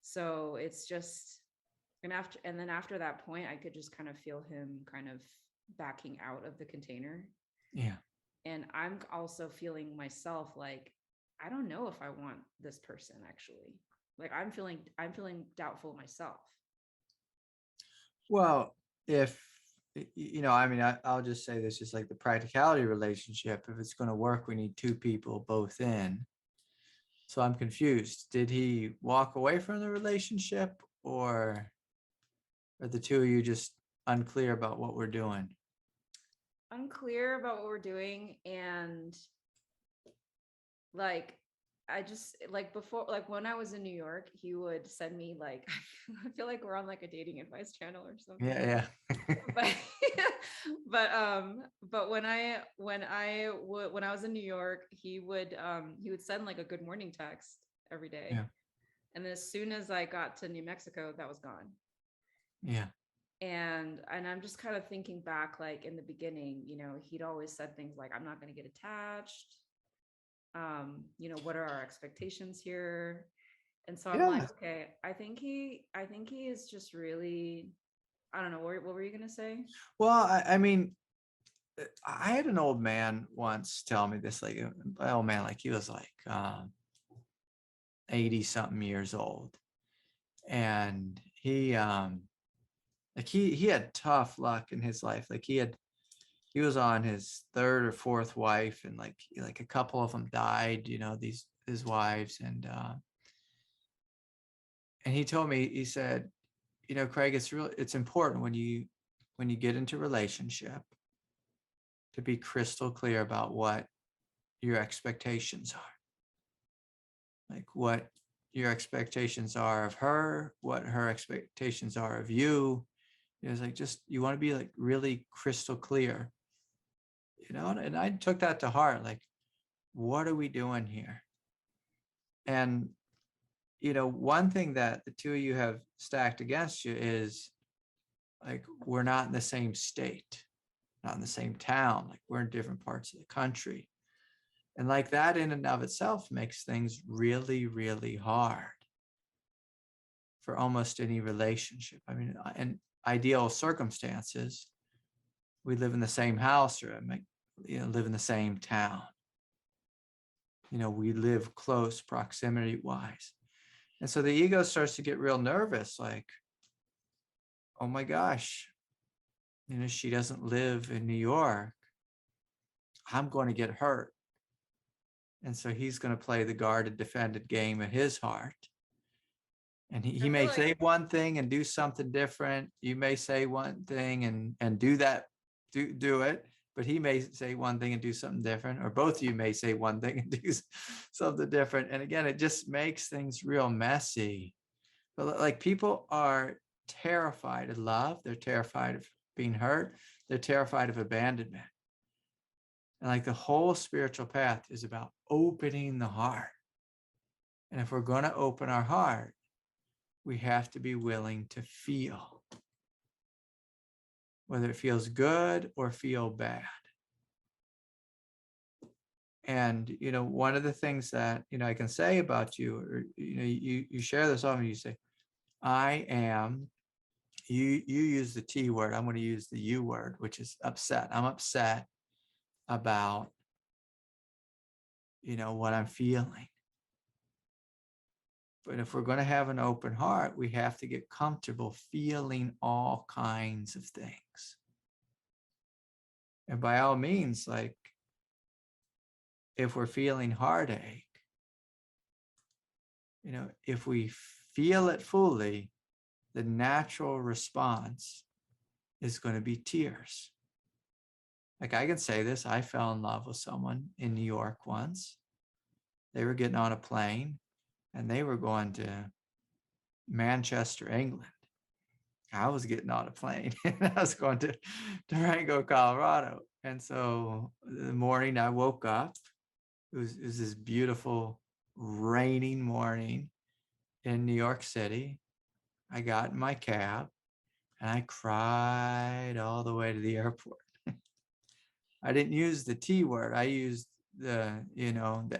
So it's just, and then after that point, I could just kind of feel him kind of backing out of the container. Yeah. And I'm also feeling myself like, I don't know if I want this person actually. Like I'm feeling doubtful myself. Well, if, I'll just say this, just like the practicality relationship, if it's going to work, we need two people both in. So I'm confused. Did he walk away from the relationship, or are the two of you just unclear about what we're doing? Unclear about what we're doing. And like, I just like before, like when I was in New York, he would send me like, I feel like we're on like a dating advice channel or something. Yeah. but when I was in New York, he would send like a good morning text every day. Yeah. And then as soon as I got to New Mexico, that was gone. Yeah. And I'm just kind of thinking back, like in the beginning, you know, he'd always said things like, I'm not going to get attached. You know, what are our expectations here? And so I'm like, Yeah. okay, I think he is just really, I don't know, what were you going to say? Well, I mean, I had an old man once tell me this, like, old man, like he was like 80 something years old. And he like he had tough luck in his life. Like he was on his third or fourth wife, and like a couple of them died, you know, his wives. And he told me, he said, you know, Craig, it's important when you get into relationship to be crystal clear about what your expectations are. Like what your expectations are of her, what her expectations are of you. It's like, just, you want to be like really crystal clear, you know? And I took that to heart. Like, what are we doing here? And, you know, one thing that the two of you have stacked against you is like, we're not in the same state, not in the same town. Like, we're in different parts of the country. And like that in and of itself makes things really, really hard for almost any relationship. I mean, in ideal circumstances, we live in the same house, or live in the same town. You know, we live close proximity wise. And so the ego starts to get real nervous, like, oh my gosh, you know, she doesn't live in New York. I'm going to get hurt. And so he's going to play the guarded, defended game of his heart. And he may say one thing and do something different. You may say one thing and do that, do it. But he may say one thing and do something different, or both of you may say one thing and do something different. And again, it just makes things real messy. But like, people are terrified of love. They're terrified of being hurt. They're terrified of abandonment. And like, the whole spiritual path is about opening the heart. And if we're going to open our heart, we have to be willing to feel, whether it feels good or feel bad. And, you know, one of the things that, you know, I can say about you, or, you know, you share this often, you say, I am, you use the T word, I'm going to use the U word, which is upset. I'm upset about, you know, what I'm feeling. But if we're going to have an open heart, we have to get comfortable feeling all kinds of things. And by all means, like, if we're feeling heartache, you know, if we feel it fully, the natural response is going to be tears. Like, I can say this, I fell in love with someone in New York once. They were getting on a plane and they were going to Manchester, England. I was getting on a plane and I was going to Durango, Colorado. And so the morning I woke up, it was this beautiful raining morning in New York City. I got in my cab and I cried all the way to the airport. I didn't use the T word. I used the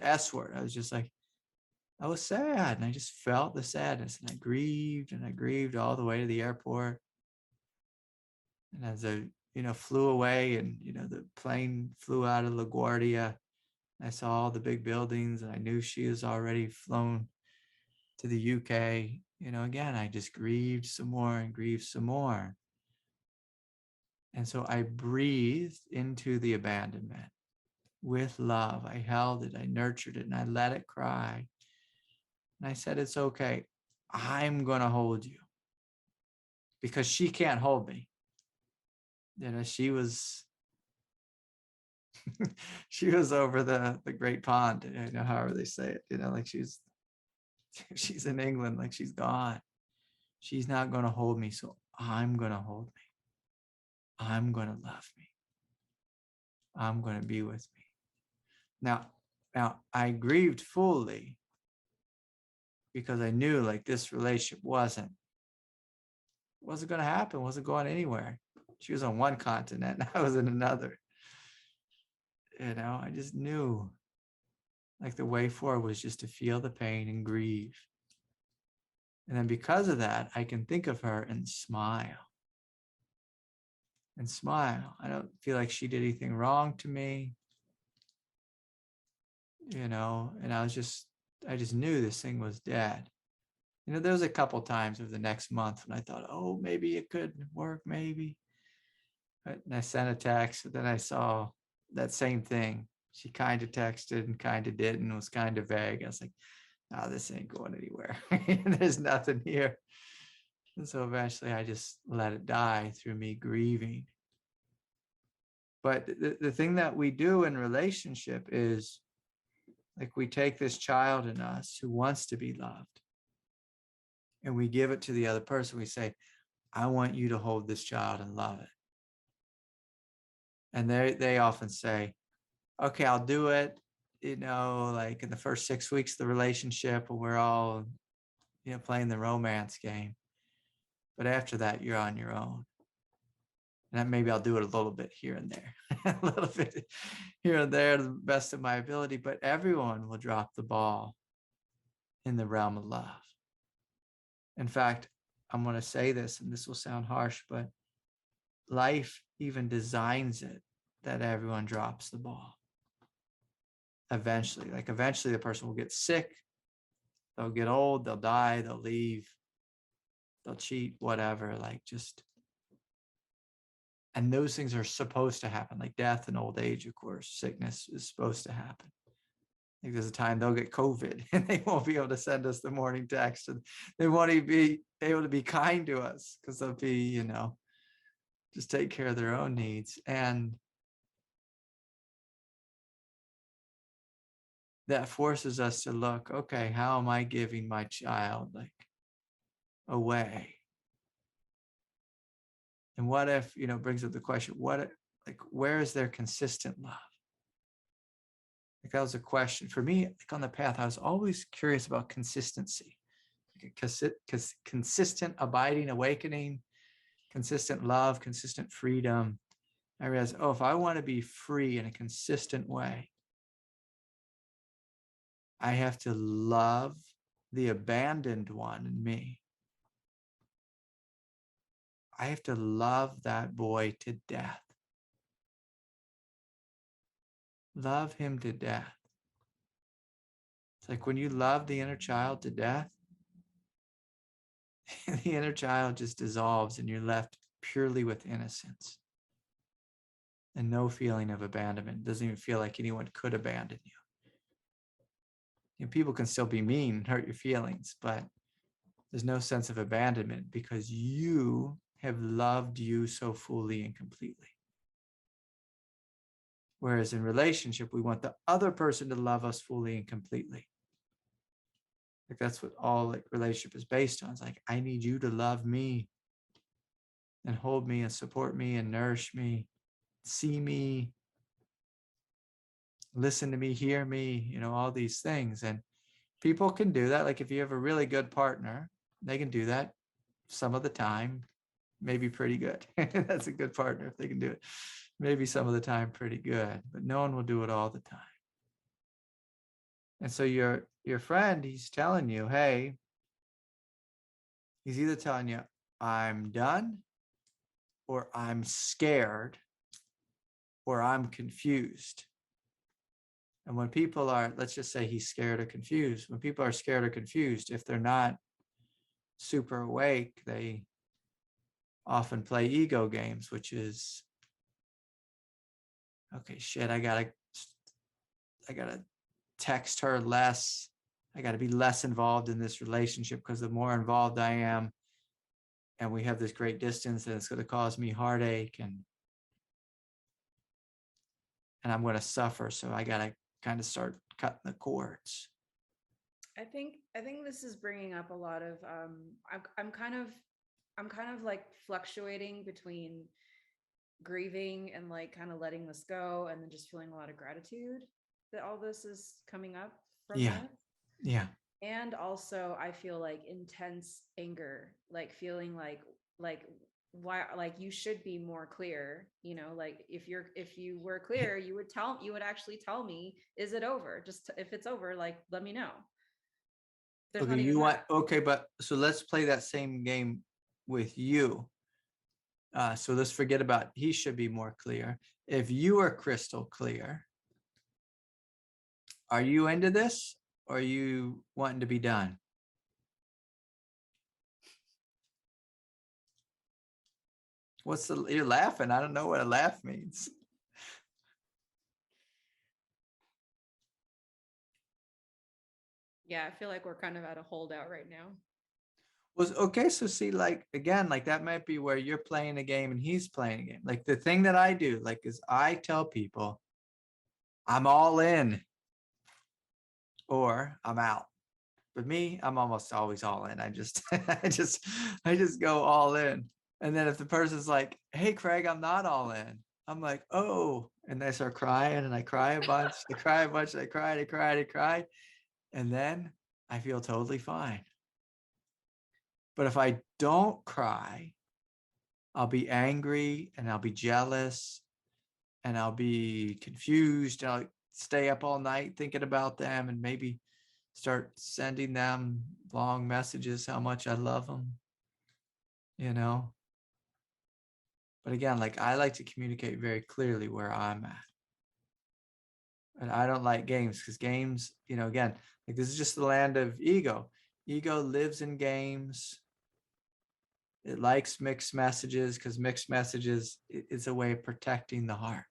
S word. I was just like, I was sad, and I just felt the sadness, and I grieved all the way to the airport. And as I, flew away, and, the plane flew out of LaGuardia, I saw all the big buildings, and I knew she was already flown to the UK. Again, I just grieved some more and grieved some more. And so I breathed into the abandonment with love. I held it, I nurtured it, and I let it cry. And I said, it's okay. I'm going to hold you, because she can't hold me. She was she was over the great pond, however they say it, like she's in England, like she's gone. She's not going to hold me, so I'm going to hold me. I'm going to love me. I'm going to be with me. Now, I grieved fully because I knew like this relationship wasn't going to happen, wasn't going anywhere. She was on one continent and I was in another. You know, I just knew like the way forward was just to feel the pain and grieve. And then because of that, I can think of her and smile. And smile. I don't feel like she did anything wrong to me. You know, and I just knew this thing was dead. You know, there was a couple times over the next month when I thought, oh, maybe it could work, maybe. And I sent a text, but then I saw that same thing. She kind of texted and kind of didn't, was kind of vague. I was like, oh, this ain't going anywhere. There's nothing here. And so eventually I just let it die through me grieving. But the thing that we do in relationship is like we take this child in us who wants to be loved and we give it to the other person. We say, I want you to hold this child and love it. And they often say, okay, I'll do it. You know, like in the first 6 weeks of the relationship, we're all, you know, playing the romance game. But after that, you're on your own. And maybe I'll do it a little bit here and there, a little bit here and there to the best of my ability. But everyone will drop the ball in the realm of love. In fact, I'm going to say this, and this will sound harsh, but life even designs it that everyone drops the ball. Eventually, the person will get sick, they'll get old, they'll die, they'll leave, they'll cheat, whatever, like just. And those things are supposed to happen, like death and old age, of course, sickness is supposed to happen. Like there's a time they'll get COVID and they won't be able to send us the morning text and they won't even be able to be kind to us because they'll be, you know, just take care of their own needs. And that forces us to look, okay, how am I giving my child like away? And what if, you know, brings up the question, where is their consistent love? Like that was a question for me. Like on the path, I was always curious about consistency, because consistent abiding, awakening, consistent love, consistent freedom. I realized, oh, if I want to be free in a consistent way, I have to love the abandoned one in me. I have to love that boy to death. Love him to death. It's like when you love the inner child to death, the inner child just dissolves and you're left purely with innocence and no feeling of abandonment. It doesn't even feel like anyone could abandon you. You know, people can still be mean and hurt your feelings, but there's no sense of abandonment because you have loved you so fully and completely. Whereas in relationship, we want the other person to love us fully and completely. Like that's what all like relationship is based on. It's like, I need you to love me and hold me and support me and nourish me, see me, listen to me, hear me, you know, all these things. And people can do that. Like if you have a really good partner, they can do that some of the time, maybe pretty good. That's a good partner if they can do it. Maybe some of the time pretty good, but no one will do it all the time. And so your friend, he's telling you, hey, he's either telling you, I'm done, or I'm scared, or I'm confused. And when people are, let's just say he's scared or confused. When people are scared or confused, if they're not super awake, they often play ego games, which is, okay, shit, I gotta text her less. I gotta be less involved in this relationship because the more involved I am, and we have this great distance, and it's gonna cause me heartache and I'm gonna suffer. So I gotta kind of start cutting the cords. I think this is bringing up a lot of I'm kind of like fluctuating between grieving and like kind of letting this go, and then just feeling a lot of gratitude that all this is coming up from Yeah. this. Yeah. And also I feel like intense anger, like feeling like why, like you should be more clear, you know, like if you were clear, you would actually tell me, is it over? Just if it's over, like let me know. There's Okay, not even you want, that. okay, but so let's play that same game with you. So let's forget about he should be more clear. If you are crystal clear, are you into this or are you wanting to be done? What's the, you're laughing. I don't know what a laugh means. Yeah, I feel like we're kind of at a holdout right now. Was okay. So see, like, again, like that might be where you're playing a game and he's playing a game. Like the thing that I do, like, is I tell people I'm all in or I'm out. But me, I'm almost always all in. I just, I just go all in. And then if the person's like, "Hey, Craig, I'm not all in," I'm like, "Oh," and they start crying, and I cry a bunch. I cry a bunch. I cry. I cry. I cry, and then I feel totally fine. But if I don't cry, I'll be angry and I'll be jealous and I'll be confused. And I'll stay up all night thinking about them and maybe start sending them long messages how much I love them, you know. But again, like I like to communicate very clearly where I'm at. And I don't like games because games, you know, again, like this is just the land of ego. Ego lives in games. It likes mixed messages because mixed messages is a way of protecting the heart.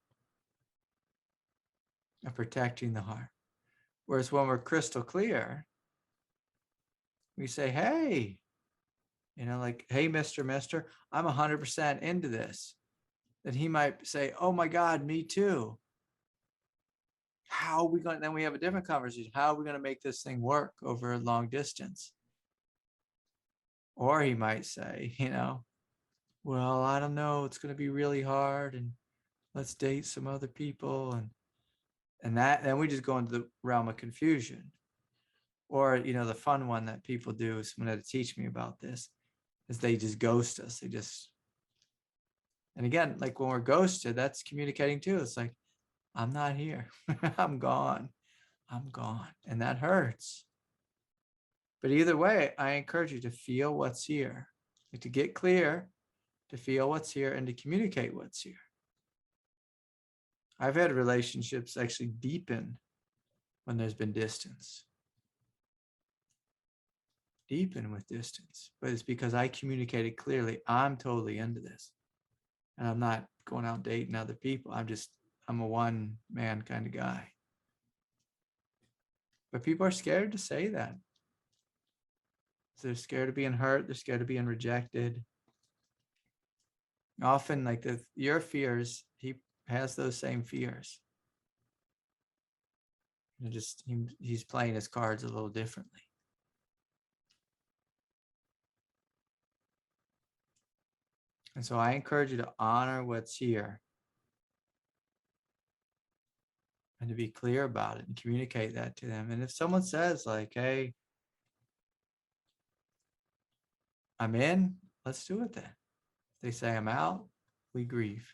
Of protecting the heart. Whereas when we're crystal clear, we say, hey, you know, like, hey, Mister, I'm 100% into this. Then he might say, oh my God, me too. How are we going to, then we have a different conversation. How are we going to make this thing work over a long distance? Or he might say, you know, well, I don't know, it's going to be really hard and let's date some other people. And that, then we just go into the realm of confusion. Or, you know, the fun one that people do, someone had to teach me about this, is they just ghost us. They just, and again, like when we're ghosted, that's communicating too. It's like, I'm not here. I'm gone. I'm gone. And that hurts. But either way, I encourage you to feel what's here, like to get clear, to feel what's here, and to communicate what's here. I've had relationships actually deepen when there's been distance. Deepen with distance. But it's because I communicated clearly, I'm totally into this. And I'm not going out dating other people. I'm a one man kind of guy. But people are scared to say that. So they're scared of being hurt. They're scared of being rejected. Often, like your fears, he has those same fears. Just he's playing his cards a little differently. And so I encourage you to honor what's here and to be clear about it and communicate that to them. And if someone says like, hey, I'm in, let's do it then. If they say I'm out, we grieve.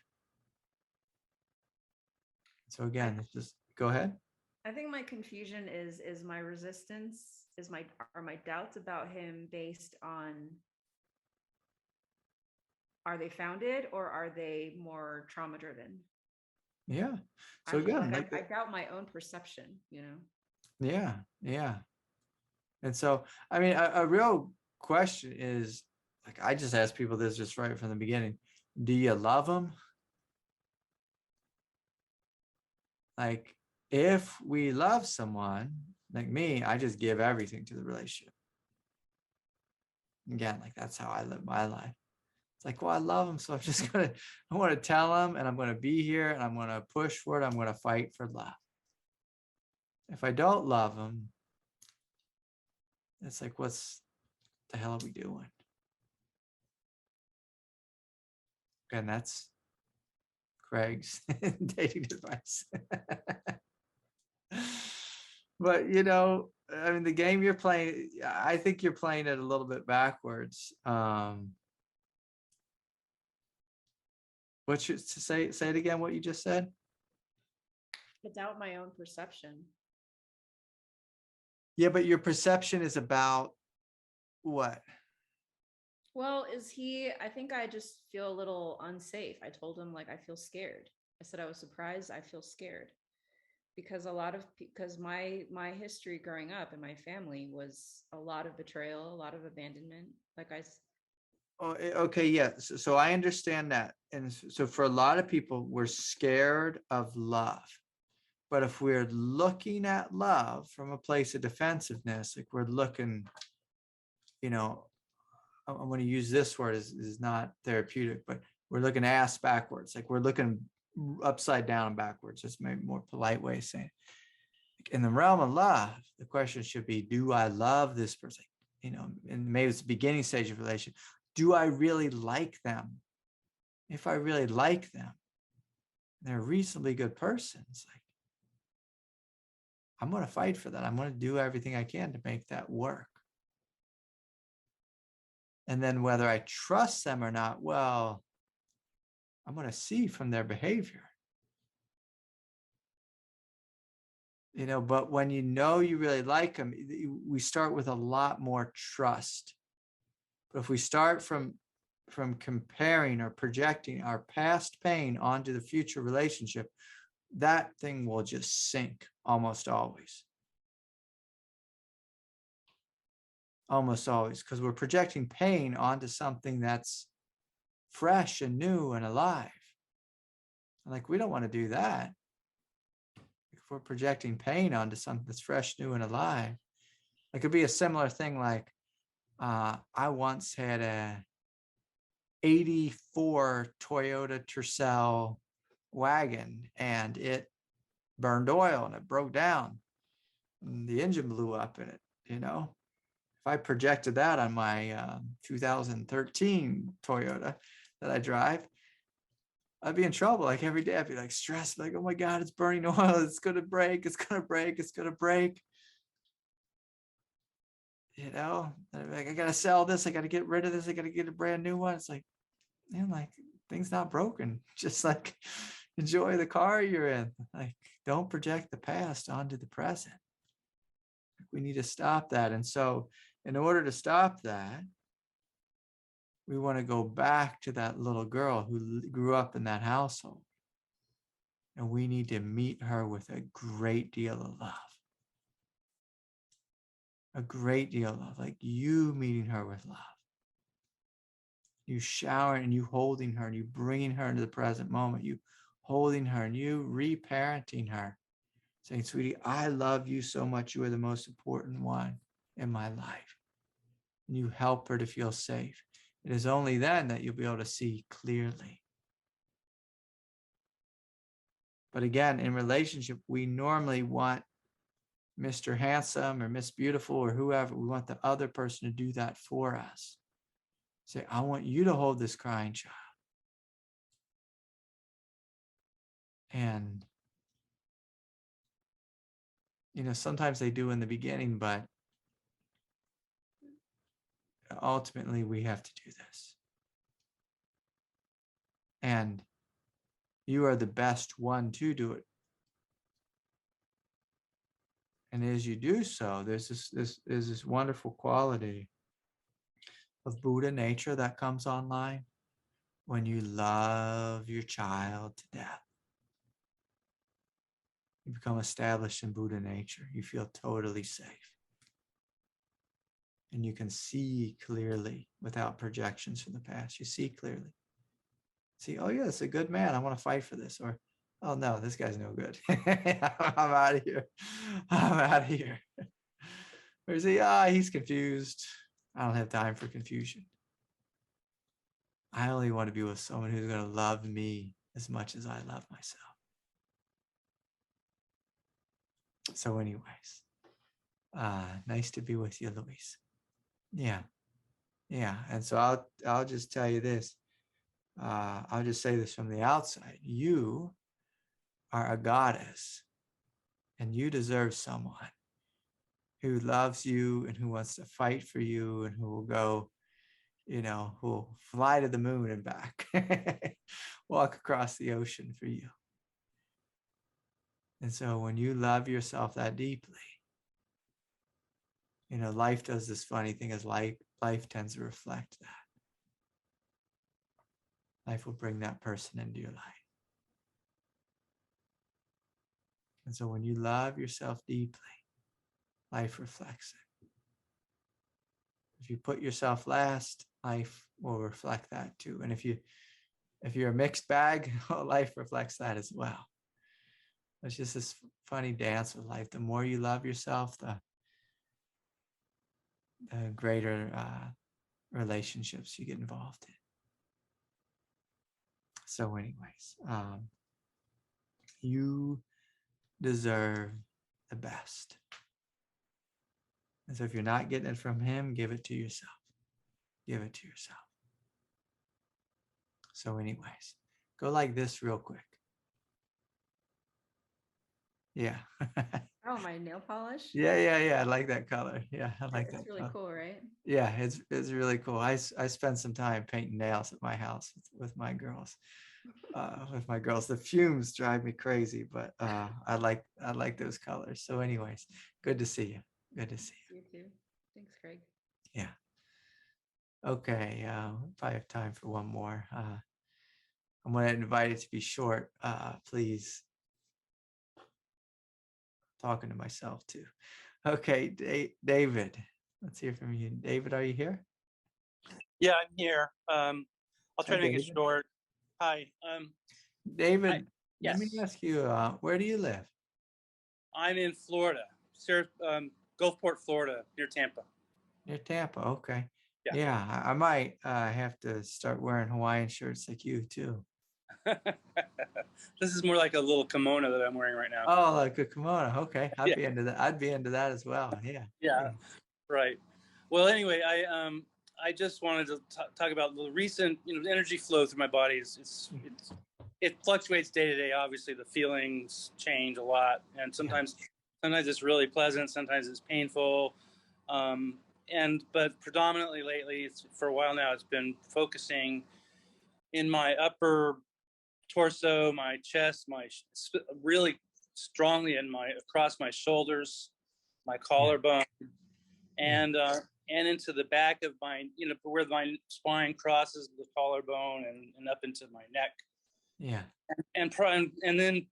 So again, it's just go ahead. I think my confusion is my resistance, are my doubts about him based on, are they founded or are they more trauma driven? Yeah. So again, like I doubt my own perception, you know? yeah, yeah. And so, I mean, a real question is, like, I just ask people this just right from the beginning. Do you love them? Like, if we love someone, like me, I just give everything to the relationship. Again, like that's how I live my life. It's like, well, I love them, so I want to tell them, and I'm going to be here, and I'm going to push for it. I'm going to fight for love. If I don't love them, it's like, what's the hell are we doing? And that's Craig's dating advice. But you know, I mean, the game you're playing, I think you're playing it a little bit backwards. What you to say it again, what you just said? I doubt my own perception. Yeah, but your perception is about what? Well, I think I just feel a little unsafe. I told him, like, I feel scared. I said I was surprised. I feel scared because because my history growing up in my family was a lot of betrayal, a lot of abandonment. Oh, okay, yeah. So I understand that. And so for a lot of people, we're scared of love. But if we're looking at love from a place of defensiveness, like we're looking, you know, I'm going to use this word is not therapeutic, but we're looking ass backwards. Like we're looking upside down and backwards. That's maybe more polite way of saying it. In the realm of love, the question should be, do I love this person? You know, and maybe it's the beginning stage of relation. Do I really like them? If I really like them, they're reasonably good persons. Like, I'm going to fight for that. I'm going to do everything I can to make that work. And then whether I trust them or not, well, I'm going to see from their behavior. You know, but when you know you really like them, we start with a lot more trust. But if we start from comparing or projecting our past pain onto the future relationship, that thing will just sink almost always. Almost always, because we're projecting pain onto something that's fresh and new and alive. Like, we don't want to do that. If we're projecting pain onto something that's fresh, new, and alive, it could be a similar thing. Like, I once had a 84 Toyota Tercel wagon, and it burned oil and it broke down and the engine blew up in it. You know, if I projected that on my 2013 Toyota that I drive, I'd be in trouble. Like every day I'd be like stressed, like, oh my God, it's burning oil. It's going to break. It's going to break. It's going to break. You know, like, I got to sell this. I got to get rid of this. I got to get a brand new one. It's like, man, like, things not broken. Just like enjoy the car you're in. Like, don't project the past onto the present. We need to stop that. And so in order to stop that, we want to go back to that little girl who grew up in that household. And we need to meet her with a great deal of love. A great deal of love. Like you meeting her with love. You showering and you holding her and you bringing her into the present moment. You holding her and you reparenting her. Saying, sweetie, I love you so much. You are the most important one in my life. And you help her to feel safe. It is only then that you'll be able to see clearly. But again, in relationship, we normally want Mr. Handsome or Miss Beautiful or whoever. We want the other person to do that for us. Say, I want you to hold this crying child. And, you know, sometimes they do in the beginning, but ultimately we have to do this. And you are the best one to do it. And as you do so, there's this wonderful quality of Buddha nature that comes online when you love your child to death. You become established in Buddha nature. You feel totally safe. And you can see clearly without projections from the past. You see clearly. See, oh yeah, it's a good man. I want to fight for this. Or, oh no, this guy's no good. I'm out of here. I'm out of here. Or see, he's confused. I don't have time for confusion. I only want to be with someone who's going to love me as much as I love myself. So anyways, nice to be with you, Louise. Yeah. And so I'll just tell you this. I'll just say this from the outside. You are a goddess, and you deserve someone who loves you and who wants to fight for you and who will go, who will fly to the moon and back, walk across the ocean for you. And so when you love yourself that deeply, life does this funny thing as life tends to reflect that. Life will bring that person into your life. And so when you love yourself deeply, life reflects it. If you put yourself last, life will reflect that too. And if you're a mixed bag, life reflects that as well. It's just this funny dance with life. The more you love yourself, the greater relationships you get involved in. So anyways, you deserve the best. And so if you're not getting it from him, give it to yourself. Give it to yourself. So anyways, go like this real quick. Yeah. Oh, my nail polish? Yeah. I like that color. Yeah, I like that. It's really cool, right? Yeah, it's really cool. I spent some time painting nails at my house with my girls. The fumes drive me crazy, but I like those colors. So anyways, good to see you. Good to see you. You too. Thanks, Craig. Yeah. Okay. If I have time for one more, I'm going to invite it to be short. Please. Talking to myself too. Okay, David. Let's hear from you. David, are you here? Yeah, I'm here. I'll try to make it David. short. Hi. David, yes. Let me ask you, where do you live? I'm in Florida, Gulfport, Florida, near Tampa. Near Tampa, okay. Yeah. Yeah, I might have to start wearing Hawaiian shirts like you too. This is more like a little kimono that I'm wearing right now. Oh, like a kimono. Okay, I'd be into that. I'd be into that as well. Yeah. Yeah. Right. Well, anyway, I just wanted to talk about the recent, energy flow through my body. It fluctuates day to day. Obviously, the feelings change a lot, and sometimes it's really pleasant, sometimes it's painful. But predominantly lately, for a while now, it's been focusing in my upper torso, my chest, really strongly across my shoulders, my collarbone, and into the back of my, where my spine crosses the collarbone and up into my neck. Yeah. And then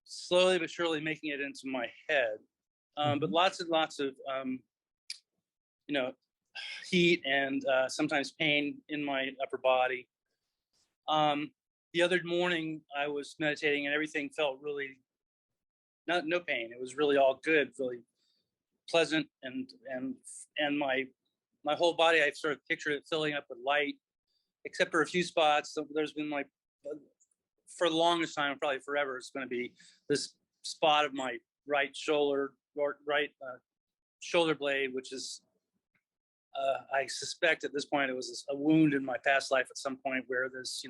slowly but surely making it into my head. But lots and lots of heat and sometimes pain in my upper body. The other morning I was meditating and everything felt really no pain. It was really all good, really pleasant, and my whole body, I sort of pictured it filling up with light, except for a few spots. So there's been for the longest time, probably forever, it's going to be this spot of my right shoulder, shoulder blade, which is I suspect at this point it was a wound in my past life at some point where this,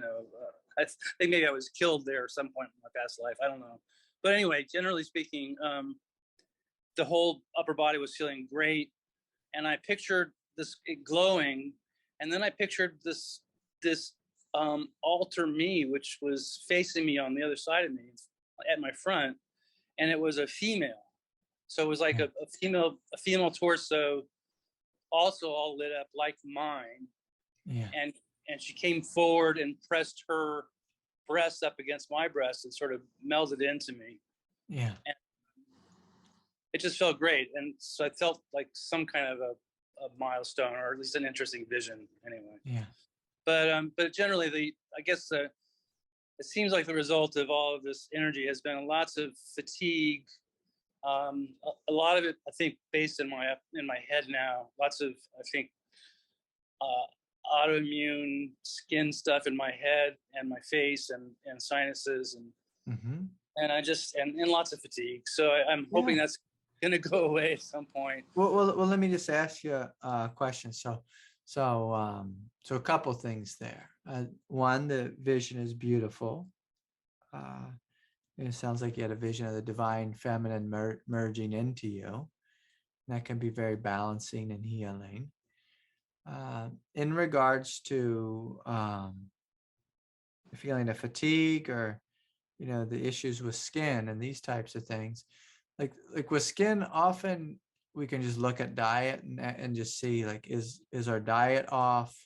I think maybe I was killed there at some point in my past life. I don't know. But anyway, generally speaking, the whole upper body was feeling great. And I pictured this glowing. And then I pictured this alter me, which was facing me on the other side of me at my front. And it was a female. So it was like a female torso, also all lit up like mine. Yeah. And she came forward and pressed her breast up against my breast and sort of melded into me. Yeah. And it just felt great. And so I felt like some kind of a milestone, or at least an interesting vision anyway. Yeah. But generally it seems like the result of all of this energy has been lots of fatigue. A lot of it, I think, based in my head now. Lots of, I think, autoimmune skin stuff in my head and my face and sinuses and I just and lots of fatigue. So I'm hoping that's going to go away at some point. Well, let me just ask you a question. So So a couple things there. One, the vision is beautiful. It sounds like you had a vision of the divine feminine merging into you. That can be very balancing and healing. In regards to the feeling of fatigue, or the issues with skin and these types of things, like with skin, often we can just look at diet and just see, like, is our diet off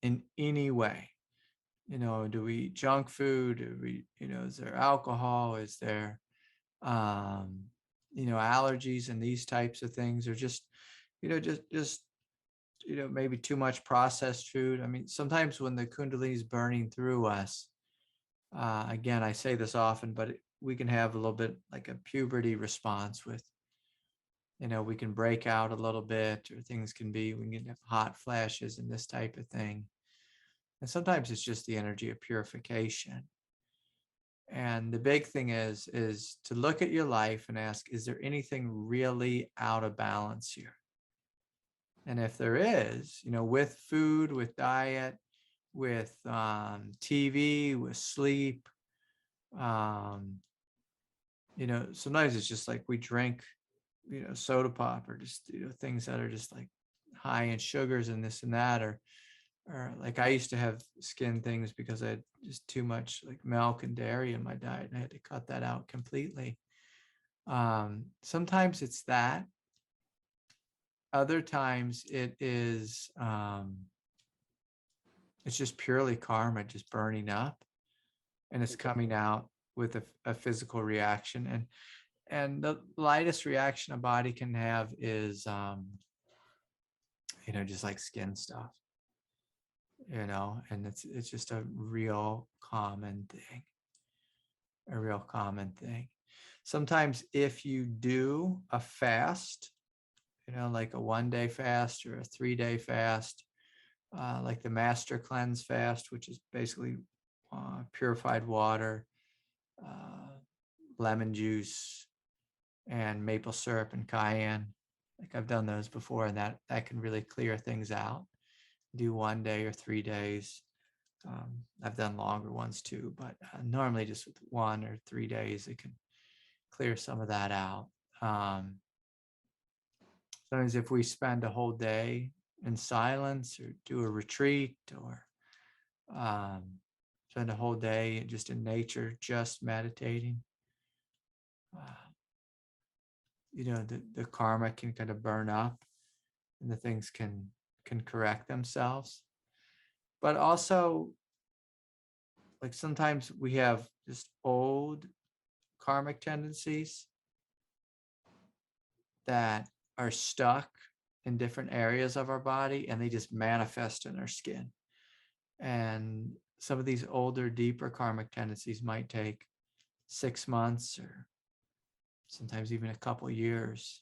in any way? Do we eat junk food? Do we, is there alcohol? Is there allergies and these types of things, or just maybe too much processed food? I mean, sometimes when the Kundalini is burning through us, again, I say this often, but we can have a little bit like a puberty response with, we can break out a little bit, or we can have hot flashes and this type of thing. And sometimes it's just the energy of purification. And the big thing is to look at your life and ask, is there anything really out of balance here? And if there is, with food, with diet, with TV, with sleep, sometimes it's just like we drink, soda pop, or just, things that are just like high in sugars and this and that, or like I used to have skin things because I had just too much like milk and dairy in my diet, and I had to cut that out completely. Sometimes it's that. Other times it is, it's just purely karma just burning up, and it's coming out with a physical reaction. And the lightest reaction a body can have is, just like skin stuff, and it's just a real common thing. Sometimes if you do a fast, like a 1-day fast or a 3-day fast, like the Master Cleanse fast, which is basically purified water, lemon juice, and maple syrup and cayenne. Like I've done those before, and that can really clear things out. Do 1 day or 3 days. I've done longer ones too, but normally just with 1 or 3 days, it can clear some of that out. Sometimes if we spend a whole day in silence, or do a retreat, or spend a whole day just in nature, just meditating, the karma can kind of burn up, and the things can correct themselves. But also, like sometimes we have just old karmic tendencies that are stuck in different areas of our body, and they just manifest in our skin. And some of these older, deeper karmic tendencies might take 6 months, or sometimes even a couple years,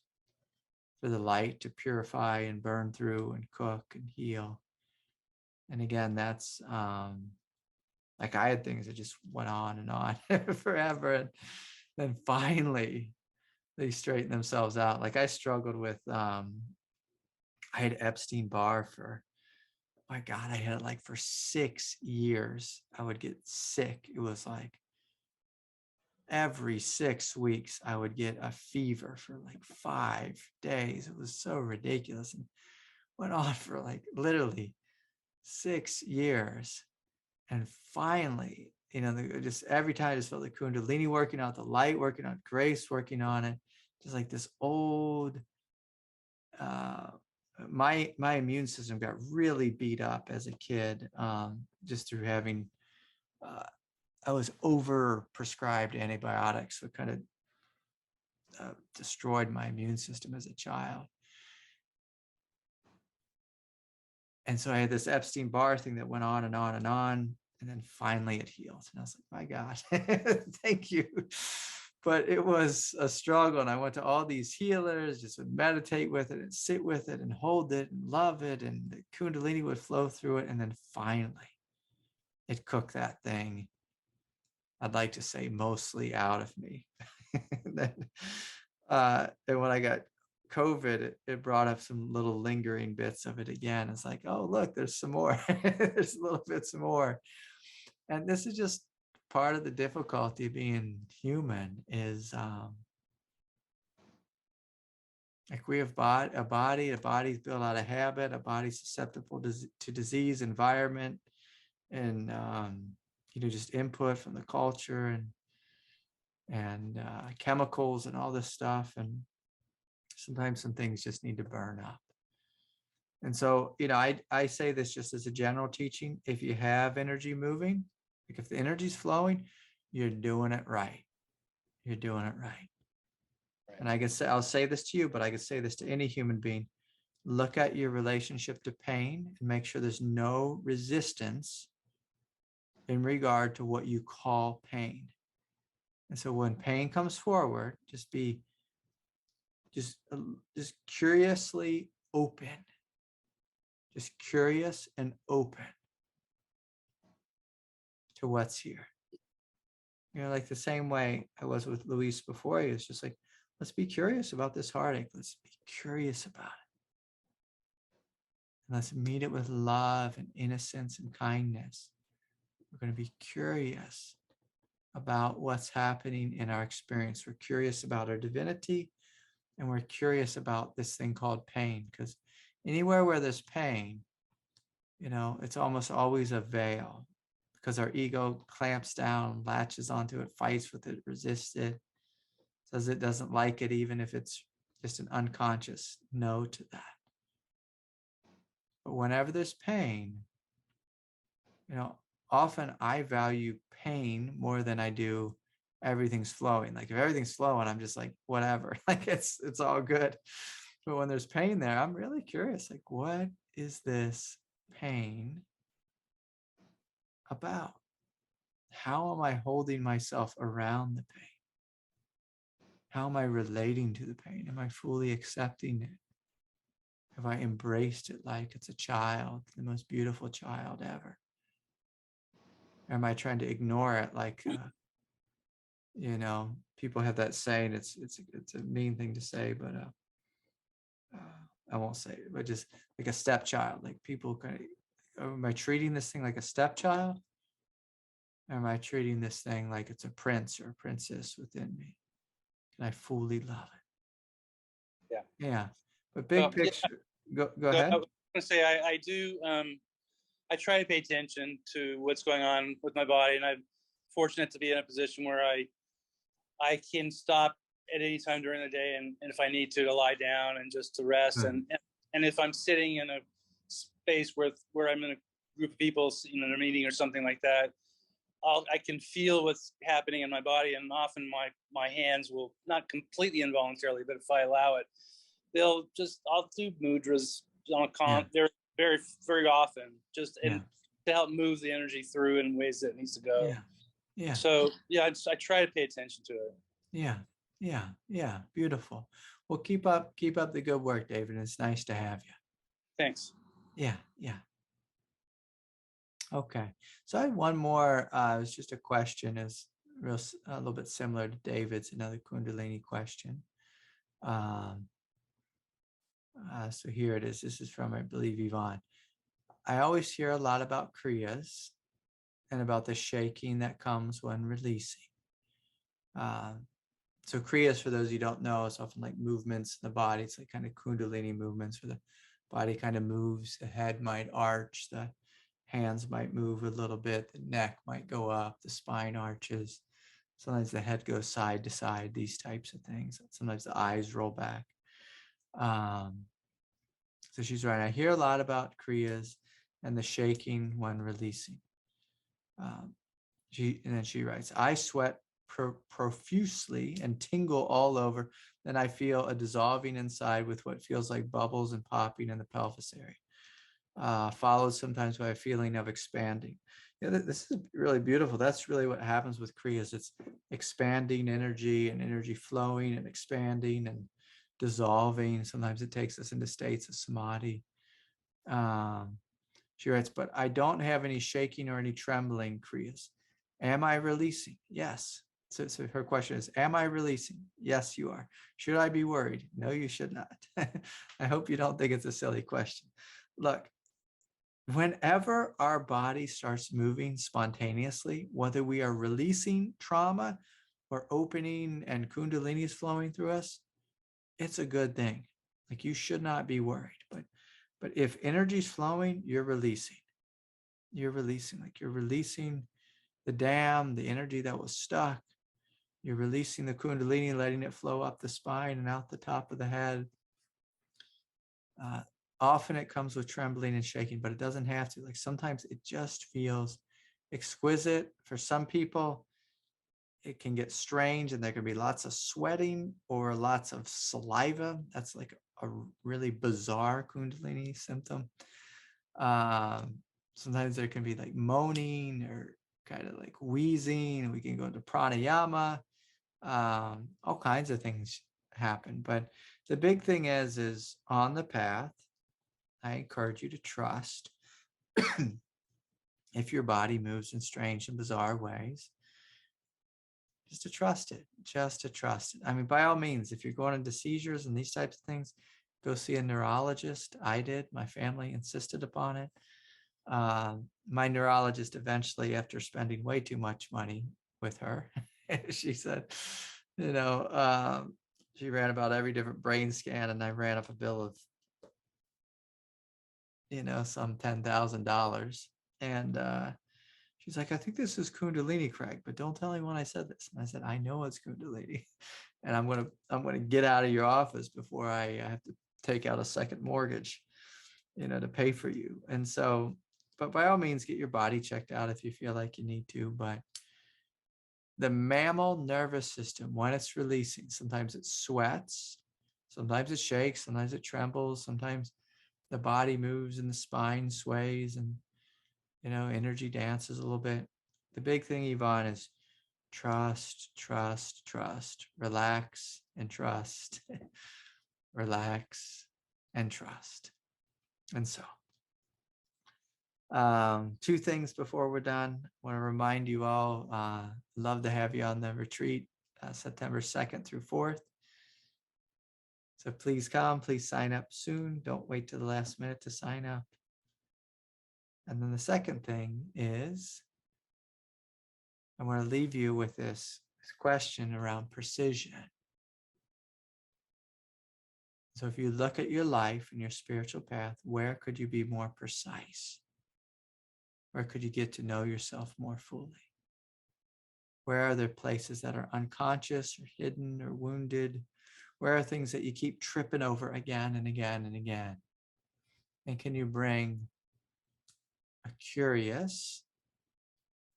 for the light to purify and burn through and cook and heal. And again, that's like I had things that just went on and on forever, and then finally they straighten themselves out. Like I struggled with I had Epstein-Barr for, oh my God, I had it like for 6 years. I would get sick. It was like every 6 weeks I would get a fever for like 5 days. It was so ridiculous, and went on for like literally 6 years. And finally, just every time I just felt the Kundalini working out, the light working on, grace working on it, just like this old, my immune system got really beat up as a kid, just through having, I was over prescribed antibiotics, so it kind of destroyed my immune system as a child. And so I had this Epstein-Barr thing that went on and on and on. And then finally it healed. And I was like, my God, thank you. But it was a struggle. And I went to all these healers, just would meditate with it and sit with it and hold it and love it. And the Kundalini would flow through it. And then finally it cooked that thing, I'd like to say, mostly out of me. And then, and when I got COVID, it brought up some little lingering bits of it again. It's like, oh, look, there's some more. There's a little bit some more. And this is just part of the difficulty of being human is like we have a body's built out of habit, a body's susceptible to disease, environment, and just input from the culture and chemicals and all this stuff. And sometimes some things just need to burn up. And so, I say this just as a general teaching. If you have energy moving, like if the energy's flowing, you're doing it right. You're doing it right. And I'll say this to you, but I can say this to any human being. Look at your relationship to pain and make sure there's no resistance in regard to what you call pain. And so when pain comes forward, just curiously open. Just curious and open to what's here. Like the same way I was with Luis before. He was just like, let's be curious about this heartache. Let's be curious about it. And let's meet it with love and innocence and kindness. We're going to be curious about what's happening in our experience. We're curious about our divinity, and we're curious about this thing called pain, because anywhere where there's pain, it's almost always a veil, because our ego clamps down, latches onto it, fights with it, resists it, says it doesn't like it, even if it's just an unconscious no to that. But whenever there's pain, often I value pain more than I do everything's flowing. Like if everything's flowing, I'm just like, whatever, like it's all good. But when there's pain there, I'm really curious, like, what is this pain about? How am I holding myself around the pain? How am I relating to the pain? Am I fully accepting it? Have I embraced it like it's a child, the most beautiful child ever? Or am I trying to ignore it like, people have that saying, it's a mean thing to say, but I won't say it, but just like a stepchild, like people kind of, am I treating this thing like a stepchild? Or am I treating this thing like it's a prince or a princess within me? Can I fully love it? Yeah. But big picture, go ahead. I was going to say, I do, I try to pay attention to what's going on with my body, and I'm fortunate to be in a position where I can stop at any time during the day, and if I need to lie down and just to rest. And if I'm sitting in a space where I'm in a group of people in a meeting or something like that, I can feel what's happening in my body, and often my hands will, not completely involuntarily, but if I allow it, I'll do mudras on They're very, very often to help move the energy through in ways that it needs to go. Yeah. So I try to pay attention to it. Yeah. Beautiful. Well, keep up the good work, David. It's nice to have you. Thanks. Yeah. Okay. So I had one more. It was just a question. Is a little bit similar to David's. Another Kundalini question. So here it is. This is from, I believe, Yvonne. I always hear a lot about Kriyas and about the shaking that comes when releasing. So Kriyas, for those you don't know, is often like movements in the body. It's like kind of Kundalini movements where the body kind of moves. The head might arch, the hands might move a little bit, the neck might go up, the spine arches. Sometimes the head goes side to side, these types of things. Sometimes the eyes roll back. So she's right. I hear a lot about Kriyas and the shaking when releasing. And then she writes, I sweat profusely and tingle all over. Then I feel a dissolving inside with what feels like bubbles and popping in the pelvis area, followed sometimes by a feeling of expanding. This is really beautiful. That's really what happens with Kriyas. It's expanding energy and energy flowing and expanding and dissolving. Sometimes it takes us into states of samadhi. She writes, but I don't have any shaking or any trembling Kriyas. Am I releasing? Yes. So her question is, am I releasing? Yes, you are. Should I be worried? No, you should not. I hope you don't think it's a silly question. Look, whenever our body starts moving spontaneously, whether we are releasing trauma or opening and Kundalini is flowing through us, it's a good thing. Like, you should not be worried. But if energy is flowing, you're releasing. You're releasing. Like, you're releasing the dam, the energy that was stuck. You're releasing the Kundalini, letting it flow up the spine and out the top of the head. Often it comes with trembling and shaking, but it doesn't have to. Like, sometimes it just feels exquisite. For some people, it can get strange and there can be lots of sweating or lots of saliva. That's like a really bizarre Kundalini symptom. Sometimes there can be like moaning or kind of like wheezing. We can go into pranayama. All kinds of things happen. But the big thing is on the path, I encourage you to trust. If your body moves in strange and bizarre ways, just to trust it, just to trust it. I mean, by all means, if you're going into seizures and these types of things, go see a neurologist. I did. My family insisted upon it. My neurologist eventually, after spending way too much money with her, she said, she ran about every different brain scan, and I ran up a bill of, some $10,000. And she's like, I think this is Kundalini, Craig, but don't tell anyone I said this. And I said, I know it's Kundalini, and I'm gonna get out of your office before I have to take out a second mortgage, to pay for you. And so, but by all means, get your body checked out if you feel like you need to. But the mammal nervous system, when it's releasing, sometimes it sweats, sometimes it shakes, sometimes it trembles, sometimes the body moves and the spine sways and, energy dances a little bit. The big thing, Yvonne, is trust, trust, trust, relax and trust, relax and trust. And so, two things before we're done. I want to remind you all, love to have you on the retreat, September 2nd through 4th. So please come, please sign up soon. Don't wait till the last minute to sign up. And then the second thing is, I want to leave you with this question around precision. So if you look at your life and your spiritual path, where could you be more precise? Where could you get to know yourself more fully? Where are there places that are unconscious or hidden or wounded? Where are things that you keep tripping over again and again and again? And can you bring a curious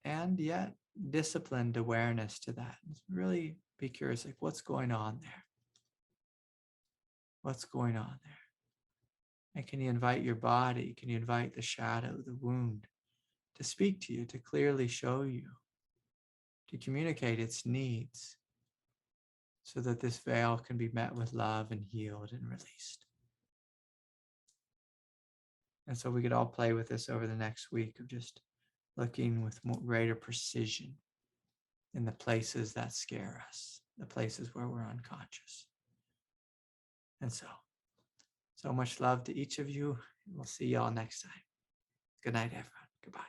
and yet disciplined awareness to that? Really be curious, like, what's going on there? What's going on there? And can you invite your body? Can you invite the shadow, the wound, to speak to you, to clearly show you, to communicate its needs, so that this veil can be met with love and healed and released? And so we could all play with this over the next week of just looking with more greater precision in the places that scare us, the places where we're unconscious. And so much love to each of you. We'll see y'all next time. Good night, everyone. Goodbye.